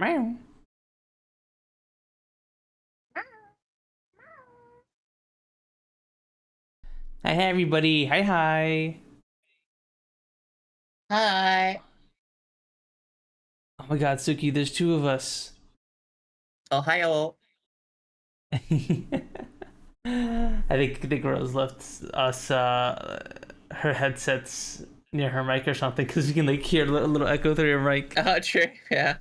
Meow. Hi, everybody. Hi, hi. Hi. Oh my God, Sooky, there's two of us. Ohio. I think the girls left us her headsets near her mic or something because you can like hear a little echo through your mic. Oh, true. Yeah.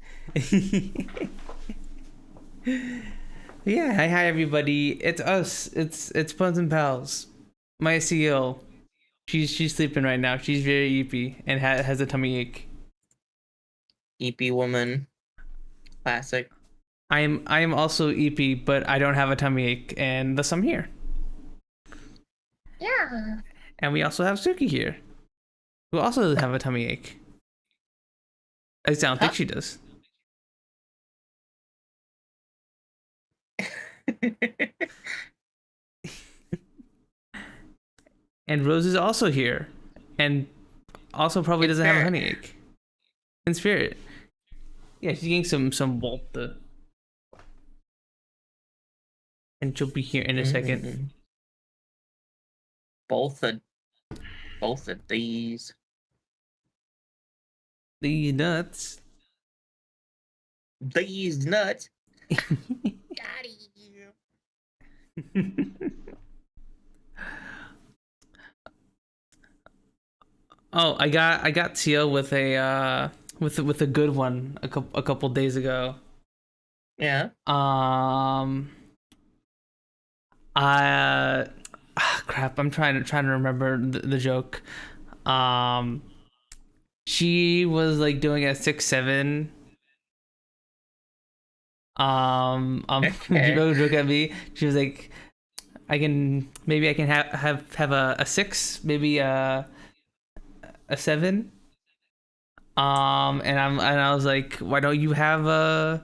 Yeah, hi everybody. It's us. It's Punz N Palz. My Siel. She's sleeping right now. She's very eepy and has a tummy ache. EP woman. Classic. I am also eepy, but I don't have a tummy ache, and thus I'm here. Yeah. And we also have Sooky here, who also doesn't have a tummy ache. At least I don't think she does. And Rose is also here, and also probably doesn't have a honey ache. In spirit. Yeah, she's getting some Volta. And she'll be here in a second. Both of these. These nuts. These nuts. Got you. Oh, I got Siel with a with a good one a couple days ago. Yeah. Crap, I'm trying to remember the joke. She was like doing a 6'7". Okay. Joke at me. She was like, I can have a 6, maybe a 7. And I was like, why don't you have a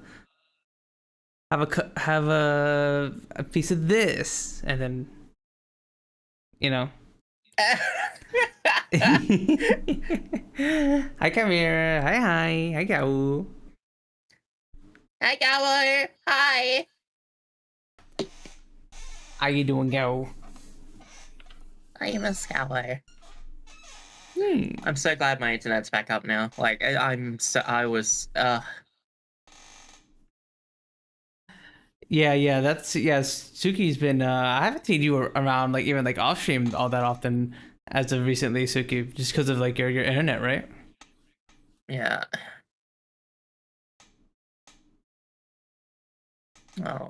piece of this? And then, you know. Hi, come here. Hi. Hi, go. Hi, Gower. Hi. How you doing, go? I am a scholar. I'm so glad my internet's back up now. Like, I was. Yeah. Suki's been. I haven't seen you around like even like off stream all that often as of recently, Suki, just because of like your internet, right? Yeah. Oh.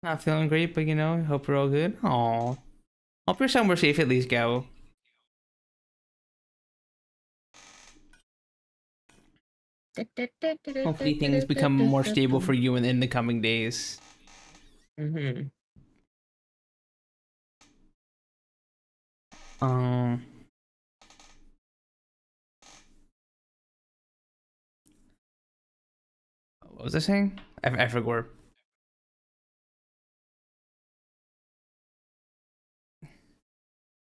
Not feeling great, but hope we're all good. Aw. Hope you're somewhere safe at least, Gao. Hopefully things become more stable for you in the coming days. What was I saying? I forgot.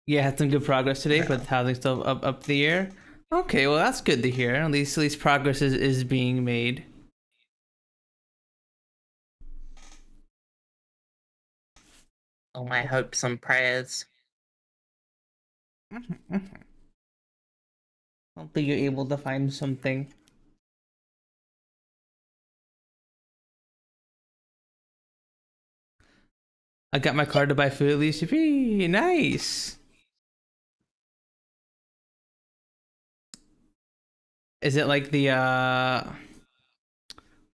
Yeah, had some good progress today, but housing's still up the air. Okay, well that's good to hear. At least progress is being made. Oh, my hopes and prayers. Hopefully you're able to find something. I got my card to buy food at least. Yippee! Nice. Is it like the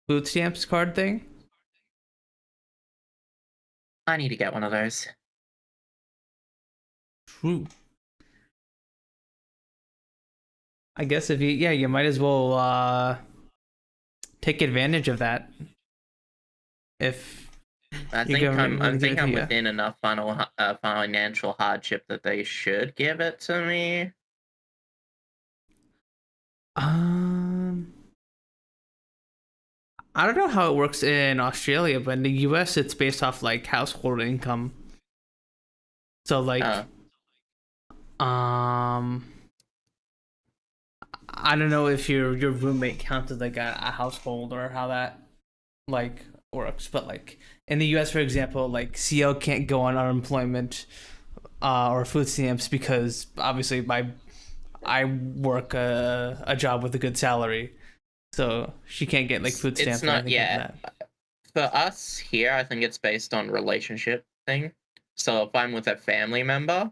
food stamps card thing? I need to get one of those. True. I guess if you might as well take advantage of that. If I think I'm within enough financial hardship that they should give it to me. I don't know how it works in Australia, but in the US it's based off like household income. So like I don't know if your roommate counts as like a household or how that like works, but like in the U.S., for example, like Siel can't go on unemployment or food stamps because obviously I work a job with a good salary, so she can't get like food It's stamps or not, anything like yeah. that. For us here, I think it's based on relationship thing. So if I'm with a family member,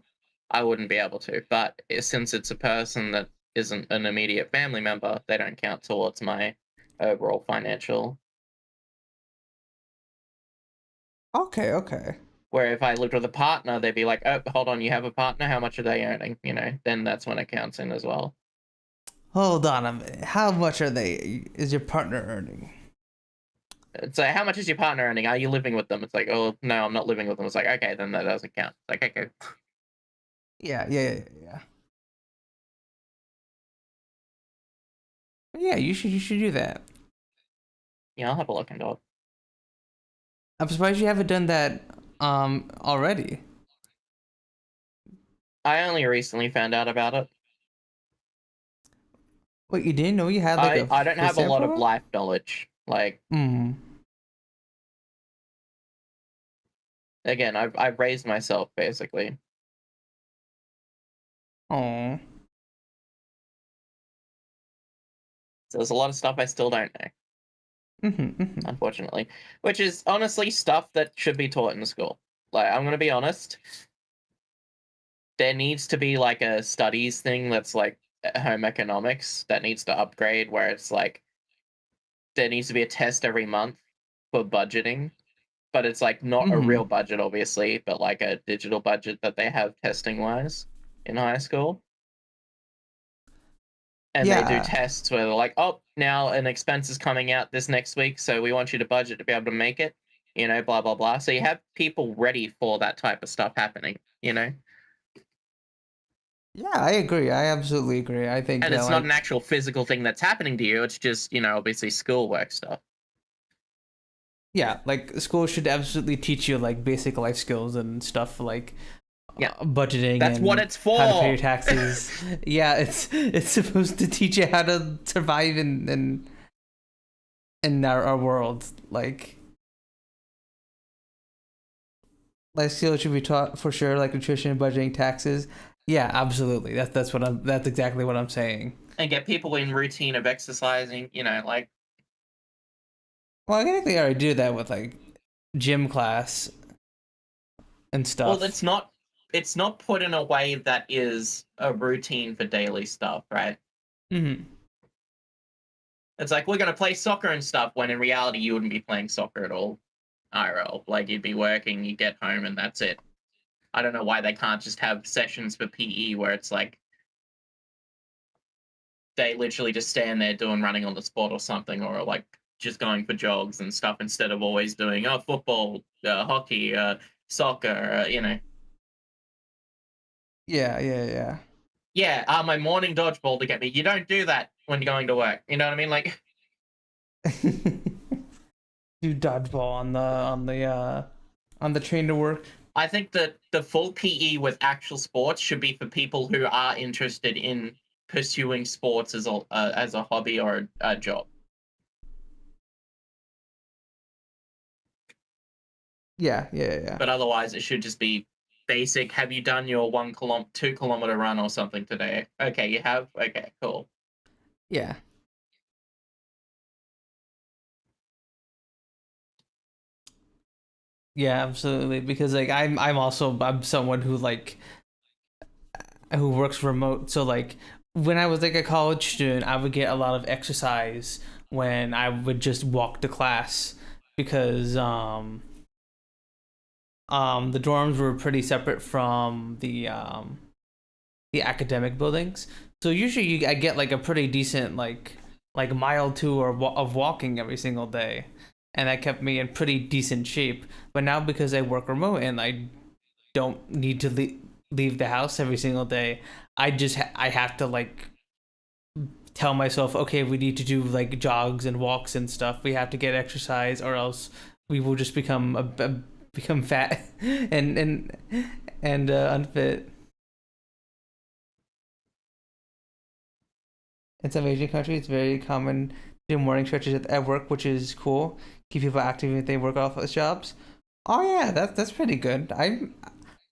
I wouldn't be able to. But since it's a person that isn't an immediate family member, they don't count towards my overall financial. Okay, okay. Where if I lived with a partner, they'd be like, "Oh, hold on, you have a partner? How much are they earning?" You know, then that's when it counts in as well. Hold on a minute. How much are they? Is your partner earning? So how much is your partner earning? Are you living with them? It's like, oh no, I'm not living with them. It's like, okay, then that doesn't count. It's like, okay. Yeah, yeah, yeah, yeah. Yeah, you should do that. Yeah, I'll have a look into it. I'm surprised you haven't done that already. I only recently found out about it. Wait, you didn't know you had like a I don't food have a stamp lot of program? life knowledge. Like Hmm. again, I've raised myself basically. Oh. So there's a lot of stuff I still don't know, Mm-hmm. unfortunately. Which is honestly stuff that should be taught in school. Like I'm gonna be honest, there needs to be like a studies thing that's like home economics that needs to upgrade where it's like there needs to be a test every month for budgeting, but it's like not a Mm-hmm. real budget obviously, but like a digital budget that they have testing wise in high school. And they do Yeah. tests where they're like, oh, now an expense is coming out this next week, so we want you to budget to be able to make it, you know, blah, blah, blah. So you have people ready for that type of stuff happening, you know? Yeah, I agree. I absolutely agree. I think And it's not an like actual physical thing that's happening to you, it's just, you know, obviously schoolwork stuff. yeah, like school should absolutely teach you like basic life skills and stuff like Yeah, budgeting that's what and it's how to pay your for. taxes. Yeah, it's supposed to teach you how to survive in our world. Like life skills should be taught for sure, like nutrition, budgeting, taxes. Yeah, absolutely. That's exactly what I'm saying. And get people in routine of exercising, you know, like, Well, I think they already do that with like gym class and well, stuff. it's not put in a way that is a routine for daily stuff, right? Hmm. It's like we're gonna play soccer and stuff when in reality you wouldn't be playing soccer at all. IRL. Like you'd be working, you get home and that's it. I don't know why they can't just have sessions for PE where it's like they literally just stand there doing running on the spot or something, or like just going for jogs and stuff instead of always doing football, hockey, soccer, you know. Yeah, yeah, yeah. Yeah, my morning dodgeball to get me. You don't do that when you're going to work. You know what I mean? Like Do dodgeball on the train to work. I think that the full PE with actual sports should be for people who are interested in pursuing sports as a hobby or a job. Yeah, yeah, yeah. But otherwise, it should just be basic. Have you done your 2 kilometer run or something today? Okay, you have. Okay, cool. Yeah. Yeah, absolutely. Because like I'm someone who like who works remote. So like when I was like a college student, I would get a lot of exercise when I would just walk to class because the dorms were pretty separate from the academic buildings. So usually I get like a pretty decent like mile two of walking every single day, and that kept me in pretty decent shape. But now because I work remote and I don't need to leave the house every single day, I have to like tell myself, okay, we need to do like jogs and walks and stuff. We have to get exercise, or else we will just become fat and unfit. In some Asian countries, it's very common to do morning stretches at work, which is cool. Keep people active if they work office jobs. Oh yeah, that's pretty good. I'm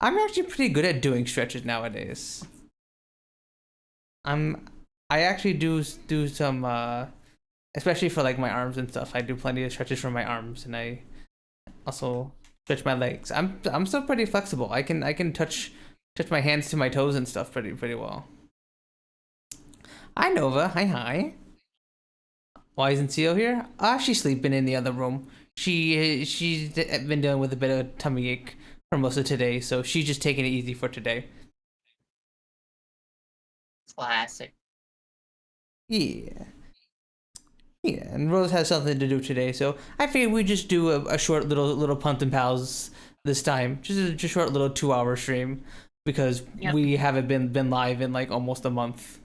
actually pretty good at doing stretches nowadays. I'm I actually do some especially for like my arms and stuff. I do plenty of stretches for my arms, and I also stretch my legs. I'm still pretty flexible. I can touch my hands to my toes and stuff pretty well. Hi Nova. Hi. Why isn't Siel here? She's sleeping in the other room. She's been dealing with a bit of tummy ache for most of today, so she's just taking it easy for today. Classic. Yeah. Yeah, and Rose has something to do today, so I figured we just do a short little Punz N Pals this time, just a short little 2 hour stream because Yep. we haven't been live in like almost a month.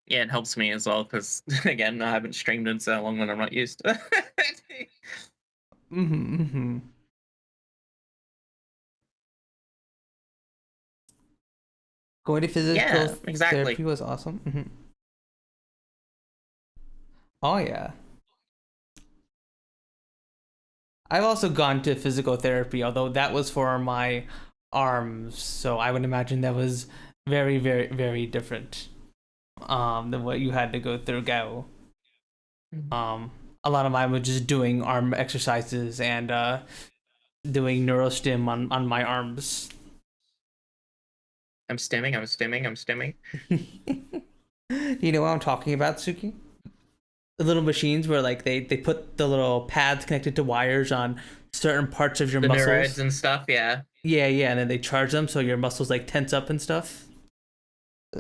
Yeah, it helps me as well because again, I haven't streamed in so long that I'm not used to. Mm-hmm. Going to physical Yeah, exactly. therapy was awesome. Oh yeah, I've also gone to physical therapy, although that was for my arms, so I would imagine that was very different than what you had to go through, Gao. Um, a lot of mine was just doing arm exercises and doing neurostim on my arms. I'm stimming. I'm stimming. You know what I'm talking about, Suki? The little machines where like they put the little pads connected to wires on certain parts of your The muscles. neurodes and stuff. Yeah. Yeah, and then they charge them so your muscles like tense up and stuff.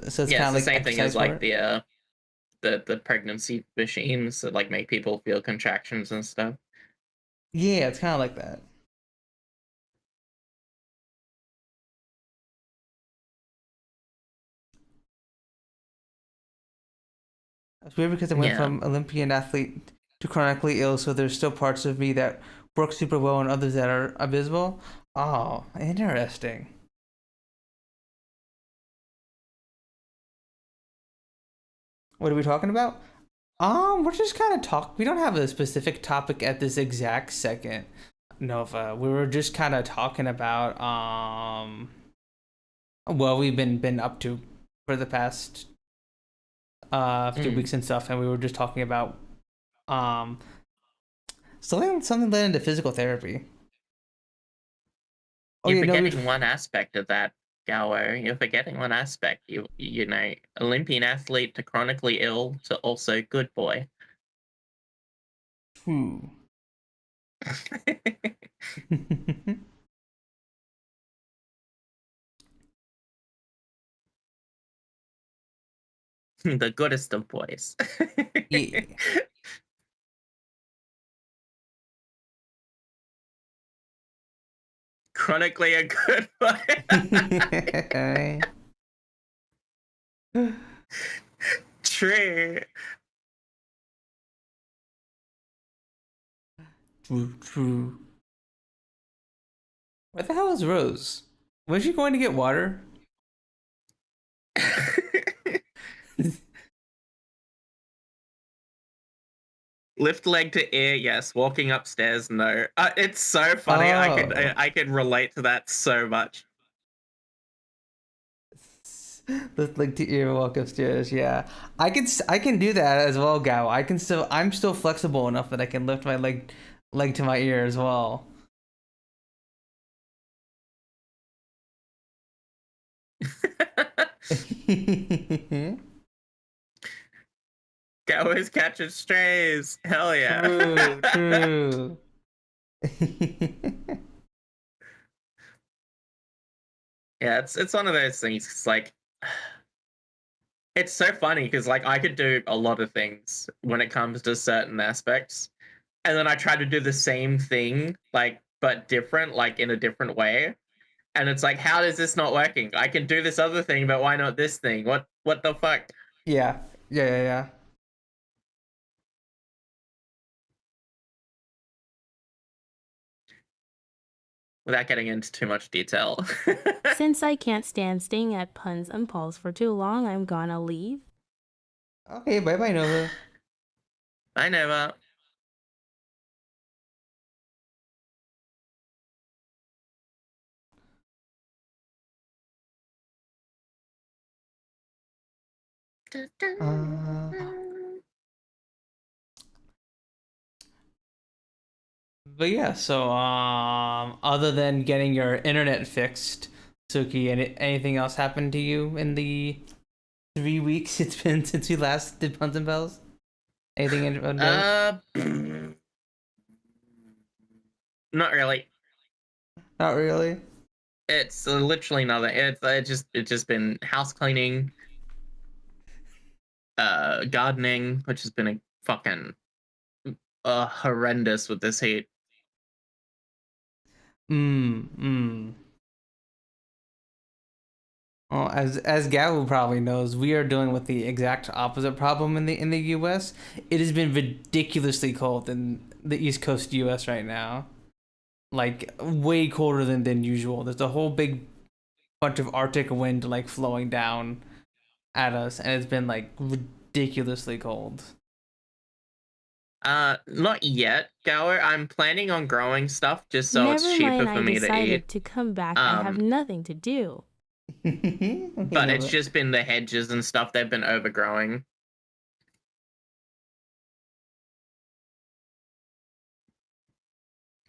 So it's Yeah, kind it's of the like same thing as exercise for like it. the pregnancy machines that like make people feel contractions and stuff. Yeah, it's kind of like that. It's weird because I went Yeah. from Olympian athlete to chronically ill, so there's still parts of me that work super well and others that are abysmal. Oh, interesting. What are we talking about? We're just kind of talk. We don't have a specific topic at this exact second, Nova. We were just kind of talking about what we've been up to for the past few Mm. weeks and stuff, and we were just talking about um something led into physical therapy. Oh You're yeah, no, we forgetting one aspect of that, Gower. You're forgetting one aspect. You know, Olympian athlete to chronically ill to also good boy. who? The goodest of boys. Yeah. Chronically a good boy. True. True. Where the hell is Rose? Was she going to get water? Lift leg to ear, yes. Walking upstairs, no. It's so funny. Oh. I could relate to that so much. Let's like to ear walk upstairs. Yeah, I can do that as well, Gao. I'm still flexible enough that I can lift my leg to my ear as well. Goers catching strays. Hell yeah. True. Yeah, it's one of those things. It's like it's so funny because like I could do a lot of things when it comes to certain aspects, and then I try to do the same thing, like but different, like in a different way. And it's like, how is this not working? I can do this other thing, but why not this thing? What the fuck? Yeah. Without getting into too much detail. Since I can't stand staying at Punz N Palz for too long, I'm gonna leave. Okay, bye bye, Nova. I never. Uh, but yeah, so other than getting your internet fixed, Suki, anything else happened to you in the 3 weeks it's been since we last did Punz N Palz? Anything of note? Not really. Not really. It's literally nothing. It's just been house cleaning, gardening, which has been a fucking horrendous with this heat. Mm. Well, as Gabu probably knows, we are dealing with the exact opposite problem in the U.S. It has been ridiculously cold in the East Coast U.S. right now, like way colder than usual. There's a whole big bunch of Arctic wind like flowing down at us, and it's been like ridiculously cold. Not yet, Gower. I'm planning on growing stuff just so it's Never cheaper mind, for I me to eat. decided to come back. I have nothing to do. Okay, But it's Nova. just been the hedges and stuff, they've been overgrowing.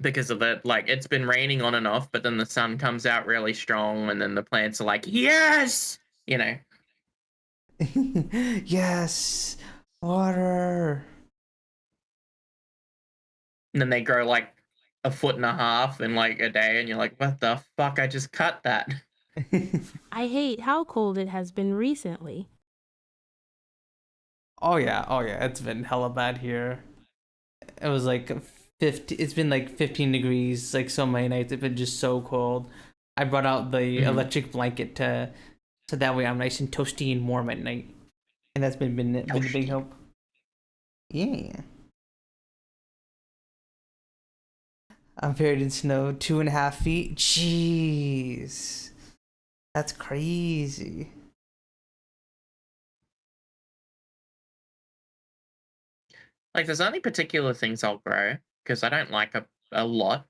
Because of it, like it's been raining on and off, but then the sun comes out really strong, and then the plants are like, yes, you know. Yes, water. And then they grow like a foot and a half in like a day, and you're like, what the fuck? I just cut that. I hate how cold it has been recently. Oh yeah, it's been hella bad here. It was like 50. It's been like 15 degrees like so many nights. It's been just so cold. I brought out the electric blanket to so that way I'm nice and toasty and warm at night, and that's been a big help. Yeah, I'm buried in snow 2.5 feet. Jeez, that's crazy. Like, there's only particular things I'll grow because I don't like a lot.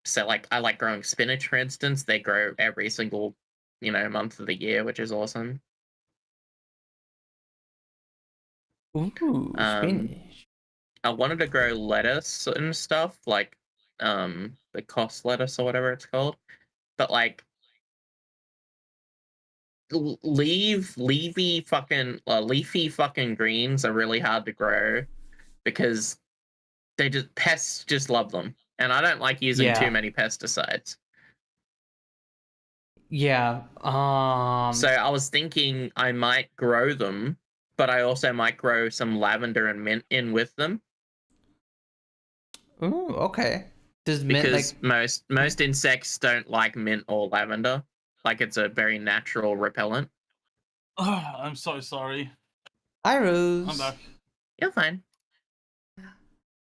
So like I like growing spinach, for instance. They grow every single, month of the year, which is awesome. Ooh, Um, spinach. I wanted to grow lettuce and stuff, like the cost lettuce or whatever it's called. But like leafy fucking greens are really hard to grow because pests just love them. And I don't like using too Yeah, many pesticides. yeah. So I was thinking I might grow them, but I also might grow some lavender and mint in with them Ooh, okay. Does mint because like most insects don't like mint or lavender. Like it's a very natural repellent. I'm so sorry. Hi I'm Rose? back. You're fine.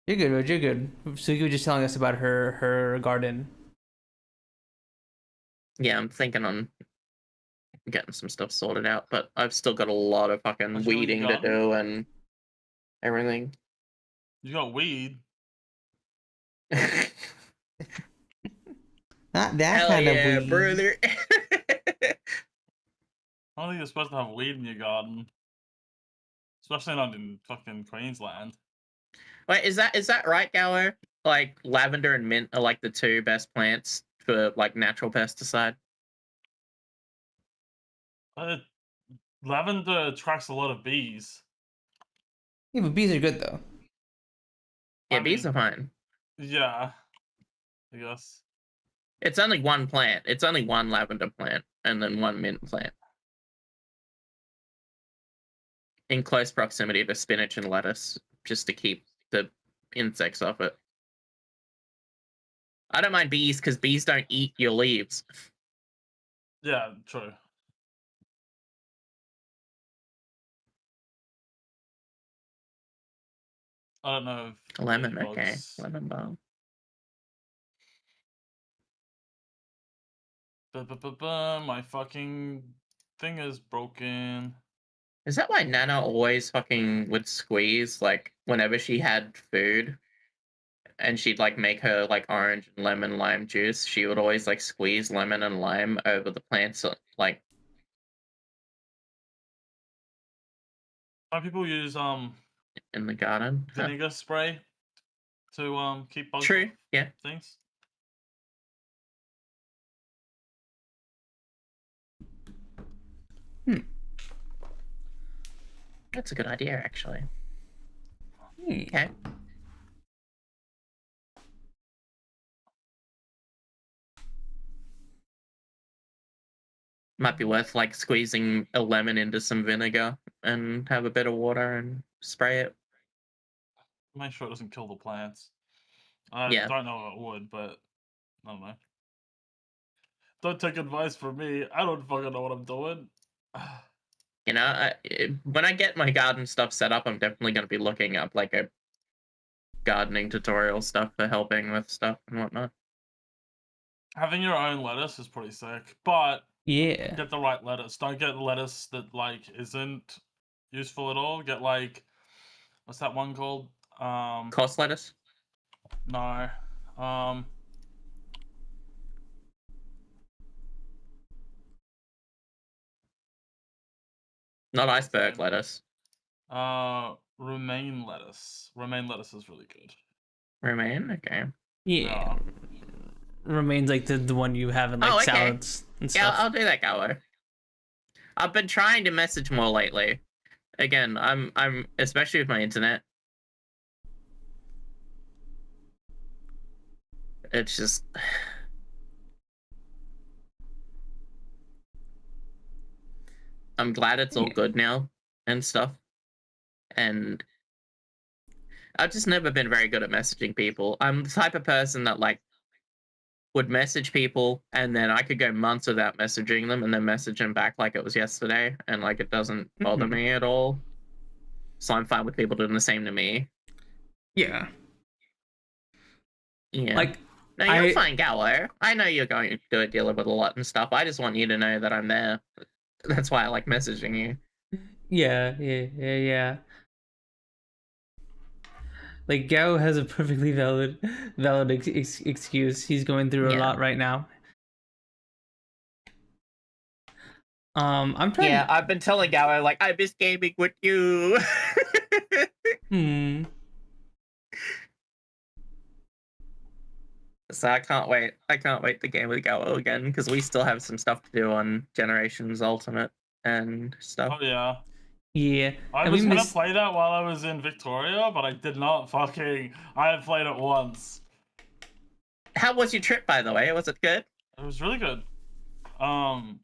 You're good, Rose. You're good. Suki was just telling us about her garden. Yeah, I'm thinking on getting some stuff sorted out, but I've still got a lot of fucking What you weeding to got? do and everything. You got weed. Not that Hell kind of yeah, weed. brother. I don't think you're supposed to have weed in your garden. Especially not in fucking Queensland. Wait, is that right, Gower? Like lavender and mint are like the two best plants for like natural pesticide. Lavender attracts a lot of bees. Yeah, but bees are good though. Yeah, I bees mean, are fine. Yeah, I guess. It's only one plant. It's only one lavender plant and then one mint plant. In close proximity to spinach and lettuce, just to keep the insects off it. I don't mind bees because bees don't eat your leaves. Yeah, true. I don't know if Lemon, okay. ladybugs. Lemon balm. My fucking thing is broken. Is that why Nana always fucking would squeeze, like, whenever she had food? And she'd, like, make her, like, orange and lemon lime juice. She would always, like, squeeze lemon and lime over the plants, like... Some people use in the garden. Huh. vinegar spray to keep bugs True, off yeah. things. That's a good idea, actually. Hmm. Okay. Might be worth, like, squeezing a lemon into some vinegar and have a bit of water and spray it. Make sure it doesn't kill the plants. I Yeah. don't know if it would, but I don't know. Don't take advice from me. I don't fucking know what I'm doing. You know, when I get my garden stuff set up, I'm definitely going to be looking up, like, a gardening tutorial stuff for helping with stuff and whatnot. Having your own lettuce is pretty sick, but Yeah. get the right lettuce. Don't get the lettuce that, like, isn't useful at all. Get, like, what's that one called? Cost lettuce? No. Not iceberg lettuce. Romaine lettuce. Romaine lettuce is really good. Romaine? Okay. Yeah. Remains like the one you have in like okay. salads and stuff. Yeah, I'll do that, Gallo. I've been trying to message more lately. Again, I'm especially with my internet. It's just I'm glad it's all good now and stuff. And I've just never been very good at messaging people. I'm the type of person that, like, would message people and then I could go months without messaging them and then message them back like it was yesterday, and, like, it doesn't bother me at all. So I'm fine with people doing the same to me. Yeah. Yeah. Like, no, you're fine, Gallo. I know you're going to deal with a lot and stuff. I just want you to know that I'm there. That's why I like messaging you. Yeah. Like, Gao has a perfectly valid excuse. He's going through a lot right now. I'm trying. Yeah, I've been telling Gao, like, I miss gaming with you. So I can't wait. I can't wait to game with Gao again, because we still have some stuff to do on Generations Ultimate and stuff. Oh yeah. Yeah. I was gonna play that while I was in Victoria, but I did not fucking... I have played it once. How was your trip, by the way? Was it good? It was really good.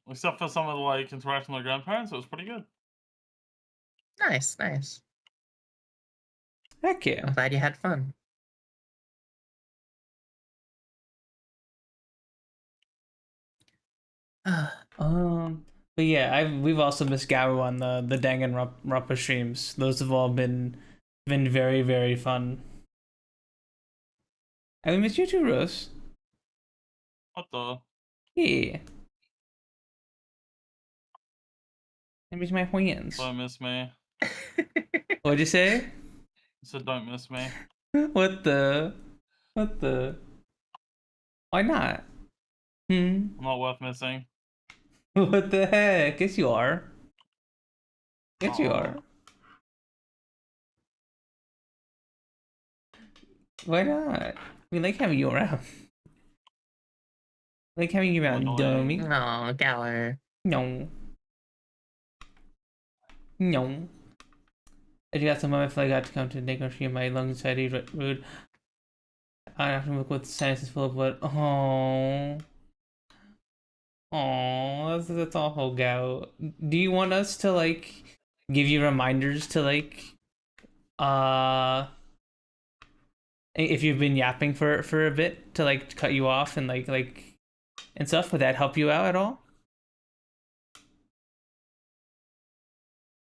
Except for some of the, like, interaction with my grandparents, it was pretty good. Nice. Heck yeah. I'm glad you had fun. But yeah, we've also missed Gao on the Danganronpa streams. Those have all been very, very fun. And we missed you too, Rose. What the? Yeah. I miss my hands. Don't miss me. What'd you say? I said don't miss me. What the? Why not? I'm not worth missing. What the heck? Yes, you are. Yes, you are. Why not? We like having you around. Like having you around, dummy. Oh, Gao. No. I just got some moment I got to come to Nick and my lungs had rude. I have to look with sinuses full of blood. That's awful, Gao. Do you want us to, like, give you reminders to, like, if you've been yapping for a bit, to, like, cut you off and like and stuff? Would that help you out at all?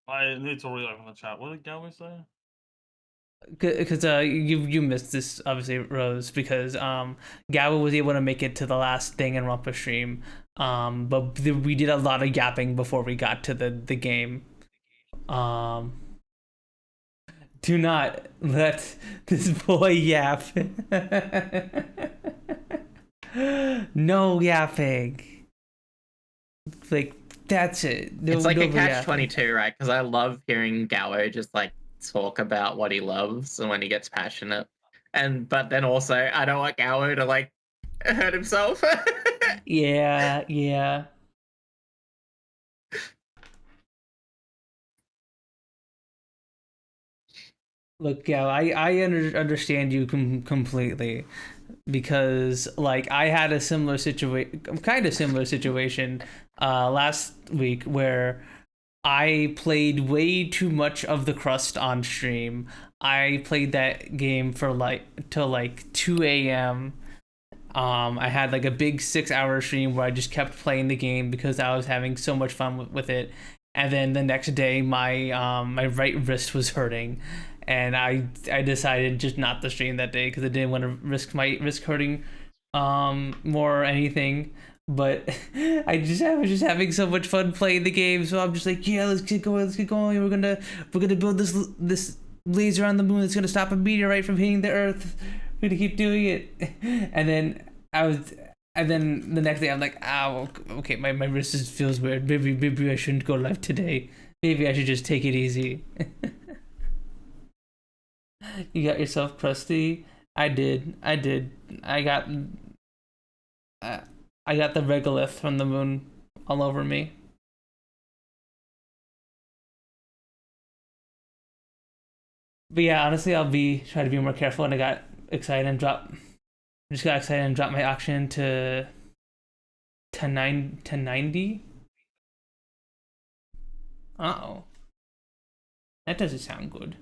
I need to reopen the chat. What did Galway say? Because you missed this, obviously, Rose, because Gao was able to make it to the last Danganronpa stream But we did a lot of yapping before we got to the game. Um, do not let this boy yap. No yapping. Like, that's it. No, It's like no a yapping. catch-22, right? Because I love hearing Gowo just like talk about what he loves and when he gets passionate. But then also I don't want Gowo to like hurt himself. Yeah, yeah. Look, yeah, understand you completely, because like I had a similar situation last week where I played way too much of the Crust on stream. I played that game for like till like 2 a.m. I had like a big 6 hour stream where I just kept playing the game because I was having so much fun with it. And then the next day, my right wrist was hurting, and I decided just not to stream that day because I didn't want to risk my wrist hurting more or anything. But I was just having so much fun playing the game, so I'm just like, yeah, let's get going, We're gonna build this laser on the moon that's gonna stop a meteorite from hitting the Earth. We're gonna keep doing it. And then the next day I'm like, ow, okay, my wrist just feels weird. Maybe I shouldn't go live today. Maybe I should just take it easy. You got yourself crusty? I did. I got the regolith from the moon all over me. But yeah, honestly, try to be more careful, and I got excited and dropped my oxygen to 90. Uh-oh. That doesn't sound good.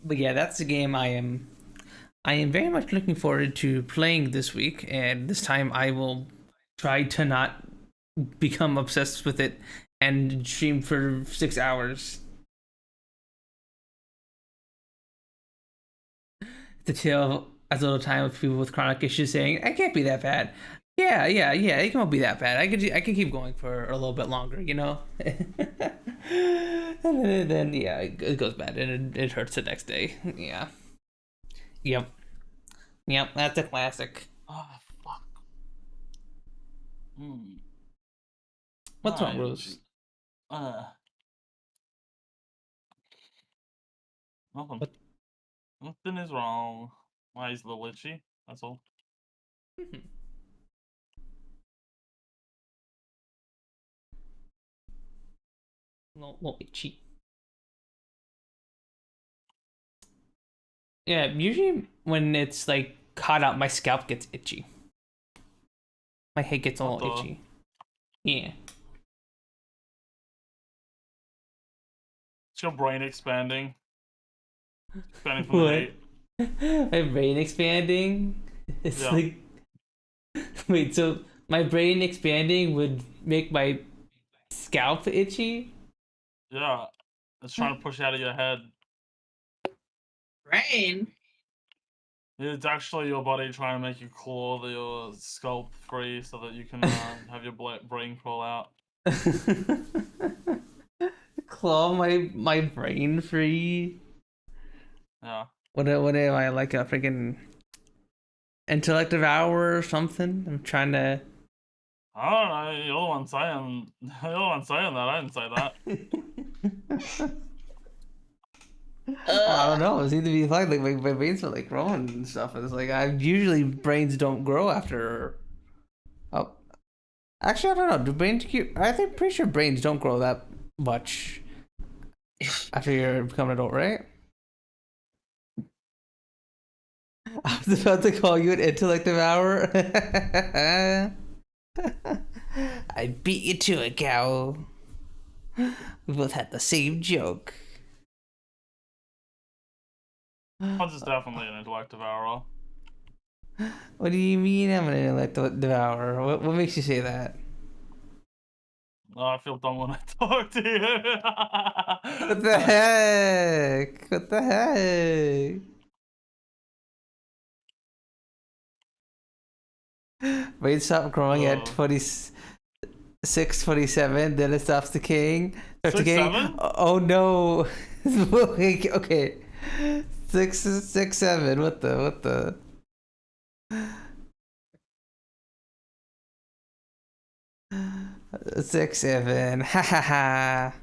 But yeah, that's the game I am very much looking forward to playing this week, and this time I will try to not become obsessed with it and stream for 6 hours. The tale as little time with people with chronic issues saying, I can't be that bad. Yeah, it won't be that bad. I can keep going for a little bit longer, you know? And then yeah, it goes bad and it hurts the next day. Yeah. Yep, that's a classic. Oh, fuck. What's wrong, Rose? Nothing. What? Nothing is wrong. Why he's a little itchy, that's all. Little itchy. Yeah, usually when it's like hot out, my scalp gets itchy. My head gets a little itchy. Yeah. It's your brain expanding. Expanding from the heat. My brain expanding? It's Yeah. like... Wait, so my brain expanding would make my scalp itchy? Yeah. It's trying to push out of your head. Brain. It's actually your body trying to make you claw your scalp free so that you can have your brain crawl out. Claw my brain free? Yeah. What am I, like a freaking intellective hour or something? I'm trying to... I don't know. You're the one saying that. I didn't say that. I don't know. It seems to be like my brains are like growing and stuff. It's like usually brains don't grow after. Oh, actually, I don't know. Do brains keep? I think pretty sure brains don't grow that much after you become an adult, right? I was about to call you an intellective hour. I beat you to it, cow. We both had the same joke. Punz is definitely an intellective hour. What do you mean I'm an intellective devourer? What makes you say that? Oh, I feel dumb when I talk to you. What the heck? What the heck? Weight stopped growing at Oh. 26, 27. Then it stops decaying. Starts 6, decaying. 7? Oh no. Okay. 6, 7. What the? 6, 7. Ha ha ha.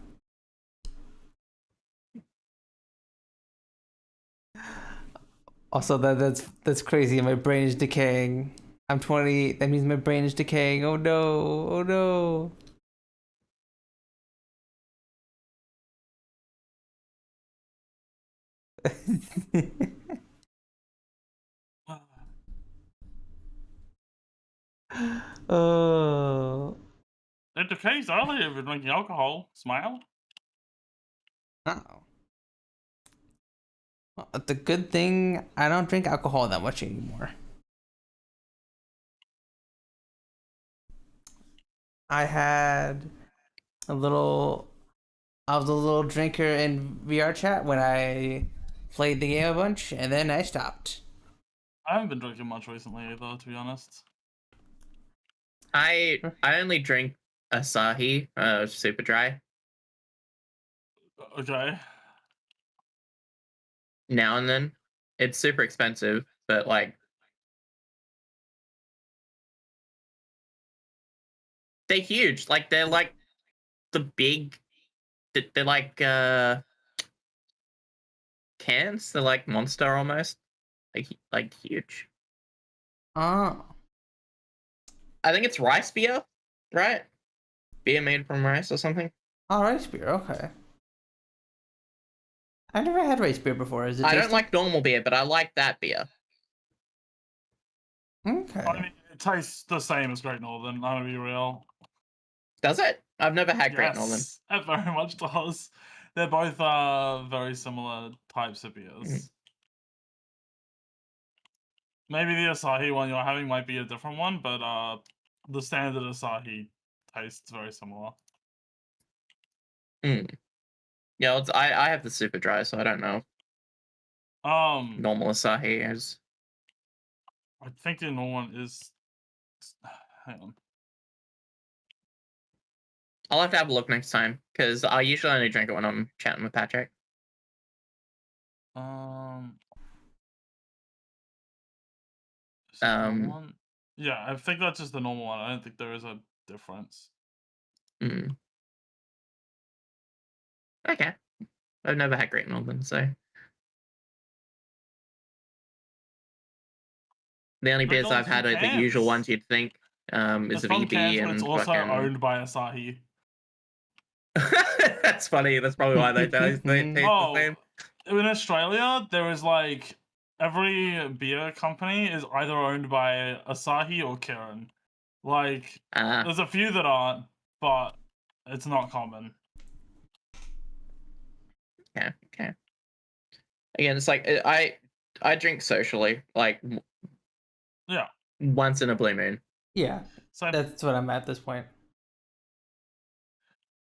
Also, that's crazy. My brain is decaying. I'm 20. That means my brain is decaying. Oh no. Oh no. Oh. It decays early if you're drinking alcohol. Smile. Oh. Well, the good thing I don't drink alcohol that much anymore. I had a little. I was a little drinker in VR chat when I played the game a bunch, and then I stopped. I haven't been drinking much recently either, to be honest. I only drink Asahi, super dry. Okay. Now and then. It's super expensive, but like they're huge. Like they're like the big. They're like cans. They're like Monster almost. Like huge. Oh. I think it's rice beer, right? Beer made from rice or something. Oh, rice beer. Okay. I've never had rice beer before. Is it? I don't tasty? like normal beer, but I like that beer. Okay. I mean, it tastes the same as Great Northern, I'm gonna be real. Does it? I've never had Great Northern. Yes, it very much does. They're both very similar types of beers. Maybe the Asahi one you're having might be a different one, but the standard Asahi tastes very similar. Yeah, I have the super dry, so I don't know. Normal Asahi is. I think the normal one is. Hang on. I'll have to have a look next time because I usually only drink it when I'm chatting with Patrick. Is it the normal one? Yeah, I think that's just the normal one. I don't think there is a difference. Okay, I've never had Great Northern, so the only beers I've had are the usual ones you'd think. Is It's from VB cans, but and it's also fucking. owned by Asahi. That's funny. That's probably why they taste the same. In Australia, there is like every beer company is either owned by Asahi or Kirin. Like, there's a few that aren't, but it's not common. Okay. Again, it's like I drink socially, like Yeah. once in a blue moon. Yeah, So that's what I'm at this point.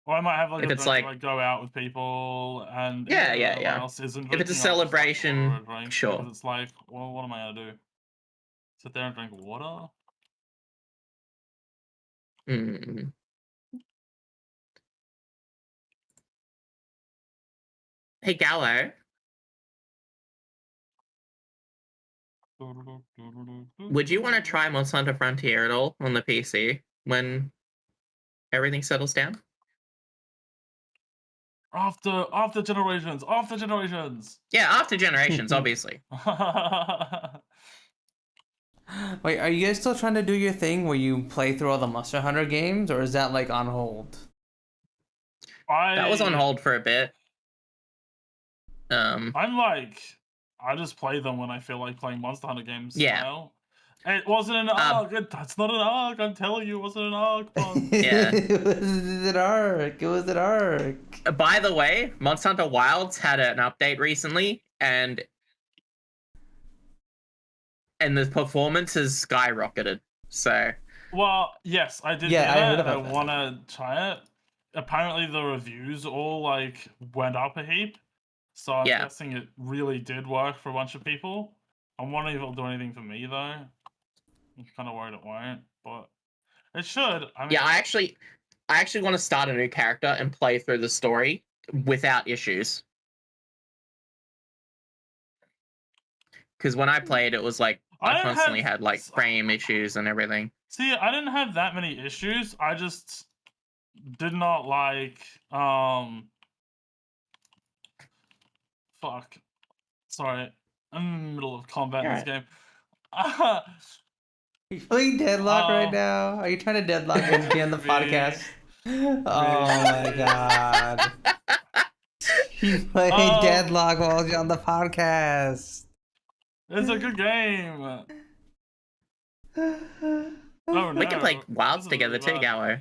or I might have like If a it's drink, like- go out with people and Yeah. everyone else isn't If it's a drinking, I'll just, like, celebration, order a drink, sure. because it's like, well, what am I gonna do? Sit there and drink water? Hey, Gallo, would you want to try Monster Hunter Frontier at all on the PC when everything settles down? After generations. Yeah, after Generations, obviously. Wait, are you guys still trying to do your thing where you play through all the Monster Hunter games, or is that like on hold? That was on hold for a bit. I'm like, I just play them when I feel like playing Monster Hunter games. Yeah. Now. It wasn't an arc. That's not an arc. I'm telling you, it wasn't an arc. Yeah. It was an arc. It was an arc. By the way, Monster Hunter Wilds had an update recently, and the performance has skyrocketed. So. Well, yes, I did. Yeah, hear I heard that. about I that. want to try it. Apparently, the reviews all like went up a heap. So I'm guessing it really did work for a bunch of people. I'm wondering if it'll do anything for me though. I'm kind of worried it won't, but it should. I mean, yeah, I actually want to start a new character and play through the story without issues. Because when I played, it was like I constantly had like frame issues and everything. See, I didn't have that many issues. I just did not like fuck. Sorry. I'm in the middle of combat in this game. Are you playing Deadlock right now? Are you trying to deadlock and be on the podcast? Oh my god. He's playing Deadlock while you're on the podcast. It's a good game. Oh, no. We can play Wilds together too, Gallo.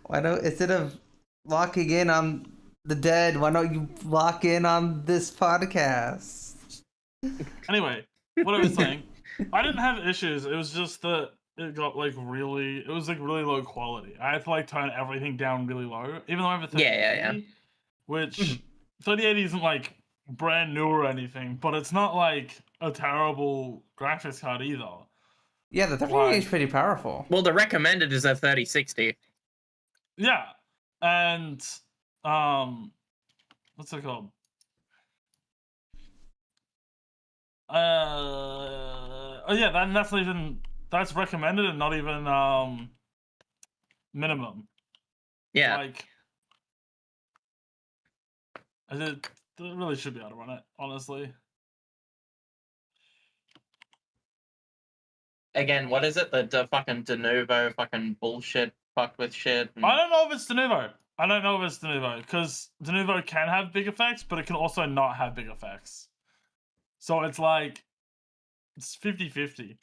Why don't, instead of locking in on the dead, why don't you lock in on this podcast? Anyway, what I was saying, I didn't have issues. It was just that it got like really low quality. I had to like turn everything down really low, even though I have a 3080, which 3080 isn't like brand new or anything, but it's not like a terrible graphics card either. Yeah, the 3080 is pretty powerful. Well, the recommended is a 3060. Yeah, and what's it called? Oh yeah, that's recommended and not even minimum. Yeah. Like it really should be able to run it, honestly. Again, what is it? The fucking de novo fucking bullshit fucked with shit. I don't know if it's de novo. I don't know if it's de novo, because de novo can have big effects, but it can also not have big effects. So it's like it's 50-50.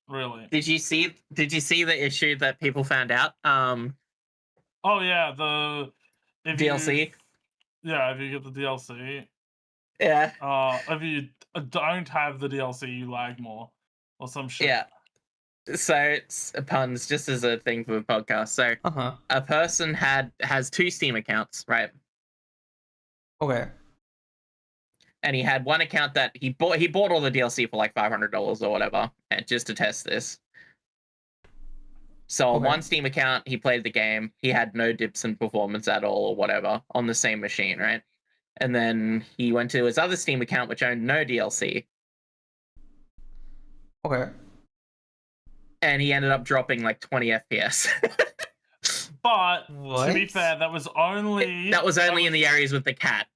Really. Did you see the issue that people found out? Oh yeah, the DLC. If you get the DLC. Yeah. If you don't have the DLC, you lag more, or some shit. Yeah. So it's Punz, just as a thing for the podcast. So a person has 2 Steam accounts, right? Okay. And he had one account that he bought all the DLC for like $500 or whatever, and just to test this. So on one Steam account, he played the game. He had no dips in performance at all or whatever on the same machine, right? And then he went to his other Steam account, which owned no DLC. Okay. And he ended up dropping like 20 FPS. But to be fair, that was only in the areas with the cat.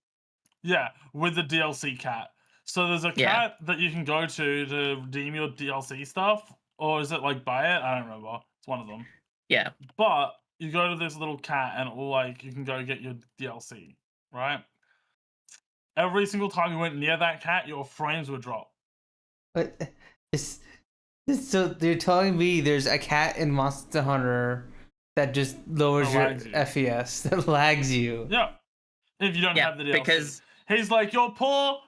Yeah, with the DLC cat. So there's a cat that you can go to redeem your DLC stuff, or is it like buy it? I don't remember. It's one of them. Yeah. But you go to this little cat and you can go get your DLC, right? Every single time you went near that cat, your frames would drop. But so they're telling me there's a cat in Monster Hunter that just lowers your FPS, that lags you. Yeah. If you don't have the DLC. Because he's like, you're poor,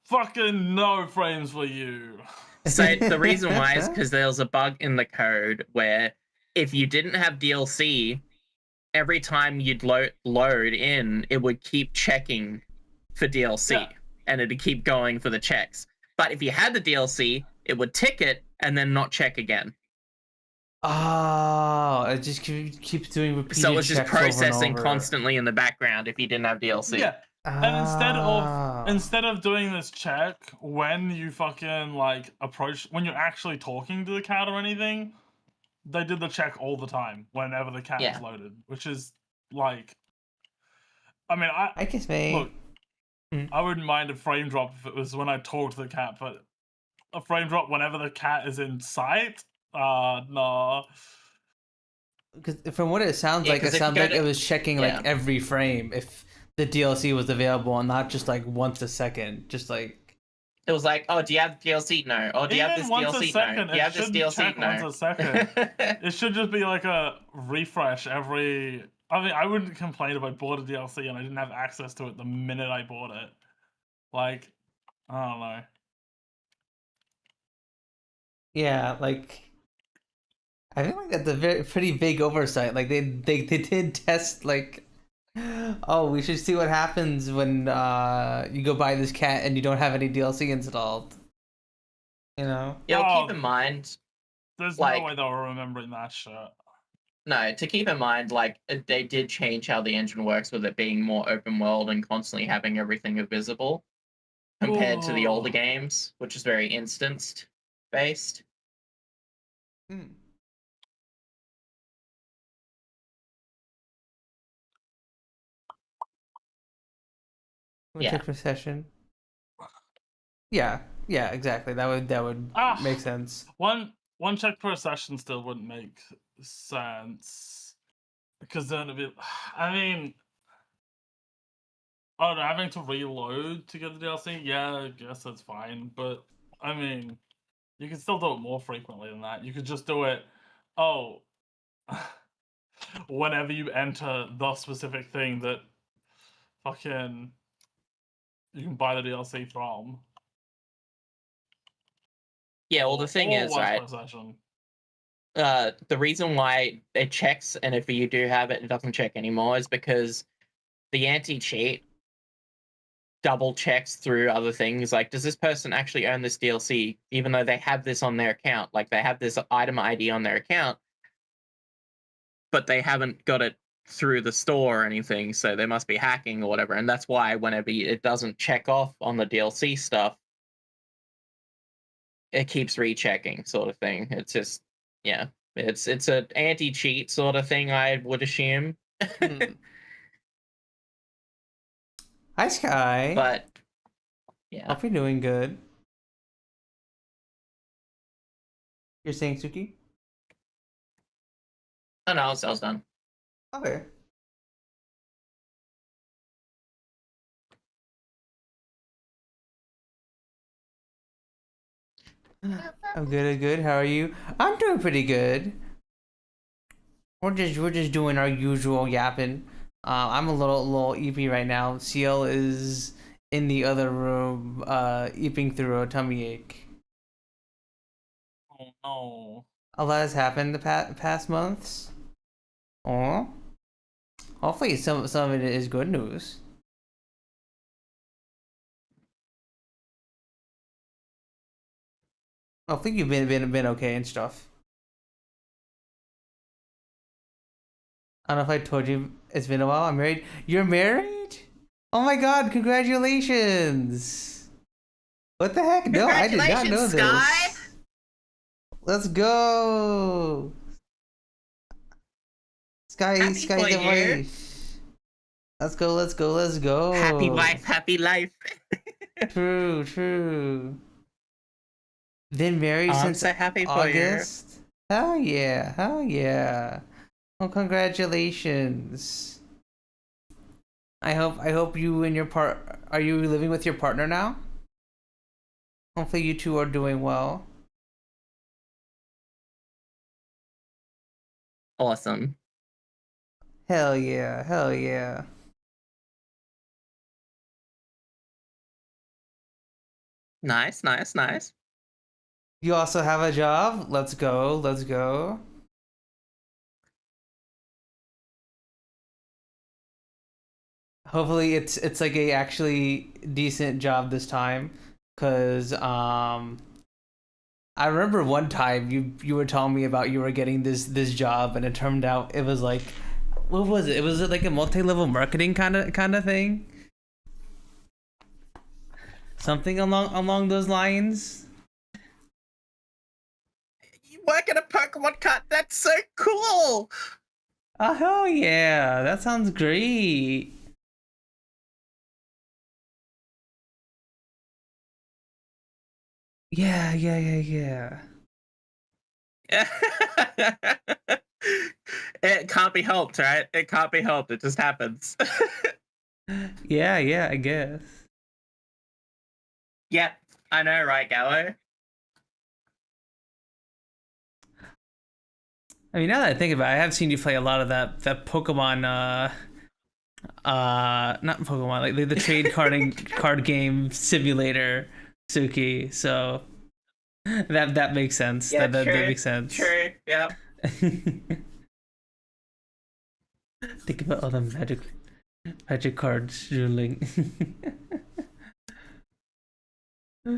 fucking no frames for you. So the reason why is because there was a bug in the code where if you didn't have DLC, every time you'd load in, it would keep checking for DLC, and it'd keep going for the checks. But if you had the DLC, it would tick it and then not check again. Oh, it just keeps doing repeated checks. So it's just processing over. Constantly in the background if you didn't have DLC. Yeah. And instead of doing this check when you fucking like approach, when you're actually talking to the cat or anything, they did the check all the time whenever the cat is loaded, which is like, I mean, I guess maybe. Look, I wouldn't mind a frame drop if it was when I talk to the cat, but a frame drop whenever the cat is in sight, no. Because from what it sounds like, it was checking like every frame if the DLC was available, and not just like once a second, just like it was like, oh, do you have DLC? No. Oh, do you have this DLC? No. Do you have this DLC? No. Once a second. It should just be like a refresh every. I mean, I wouldn't complain if I bought a DLC and I didn't have access to it the minute I bought it. Like, I don't know. Yeah, like I feel like that's a pretty big oversight. Like they did test like, oh, we should see what happens when you go buy this cat and you don't have any DLC installed. You know? Yeah, keep in mind. There's like, no way they were remembering that shit. No, to keep in mind, like, they did change how the engine works with it being more open world and constantly having everything visible compared to the older games, which is very instanced based. Mm. Yeah. Check for session. Yeah, exactly. That would make sense. One check per session still wouldn't make sense because then it'd be. I mean, having to reload to get the DLC. Yeah, I guess that's fine. But I mean, you can still do it more frequently than that. You could just do it. Oh, whenever you enter the specific thing that fucking you can buy the DLC from. Yeah, well, the thing is, right? The reason why it checks, and if you do have it, it doesn't check anymore, is because the anti-cheat double checks through other things. Like, does this person actually own this DLC, even though they have this on their account? Like, they have this item ID on their account, but they haven't got it through the store or anything, so they must be hacking or whatever. And that's why whenever it doesn't check off on the DLC stuff, it keeps rechecking, sort of thing. It's just, yeah, it's an anti-cheat sort of thing, I would assume. Hi, Sky. But yeah, hope you're doing good. You're saying Sooky? Oh no, I was done. Okay. I'm good. How are you? I'm doing pretty good. We're just doing our usual yapping. I'm a little eepy right now. Siel is in the other room, eeping through a tummy ache. Oh no. A lot has happened the past months. Oh. Hopefully some of it is good news. Hopefully you've been okay and stuff. I don't know if I told you it's been a while. I'm married. You're married? Oh my god, congratulations! What the heck? No, I did not know this. Sky. Let's go! Sky's the wife. Let's go. Happy wife, happy life. True. Been married since so happy August. Hell yeah. Well, congratulations. I hope you and your are you living with your partner now? Hopefully you two are doing well. Awesome. Hell yeah. Nice. You also have a job? Let's go. Hopefully it's like a actually decent job this time, cause I remember one time you were telling me about you were getting this job, and it turned out it was like, what was it? Was it like a multi-level marketing kind of thing? Something along those lines. You work at a Pokemon cart. That's so cool. Oh hell yeah! That sounds great. Yeah. It can't be helped, right? It can't be helped. It just happens. Yeah, I guess. Yep, I know, right, Gallo? I mean, now that I think about it, I have seen you play a lot of that Pokemon, not Pokemon, like the trade card game simulator, Sooky. So that makes sense. Yeah, that makes sense. True. Yep. Think about all the magic cards dueling.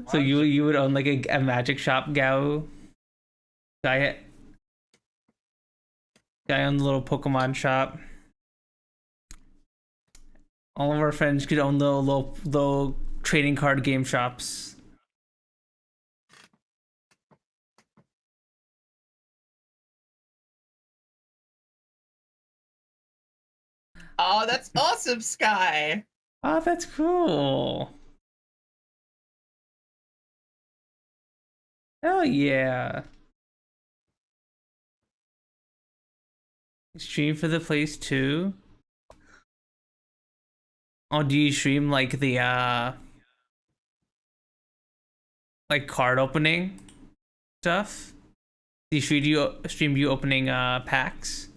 So you would own like a magic shop, guy on the little Pokemon shop. All of our friends could own the little trading card game shops. Oh, that's awesome, Sky. Oh, that's cool. Hell yeah. Stream for the place too. Oh, do you stream like the like card opening stuff? Do you stream you opening packs?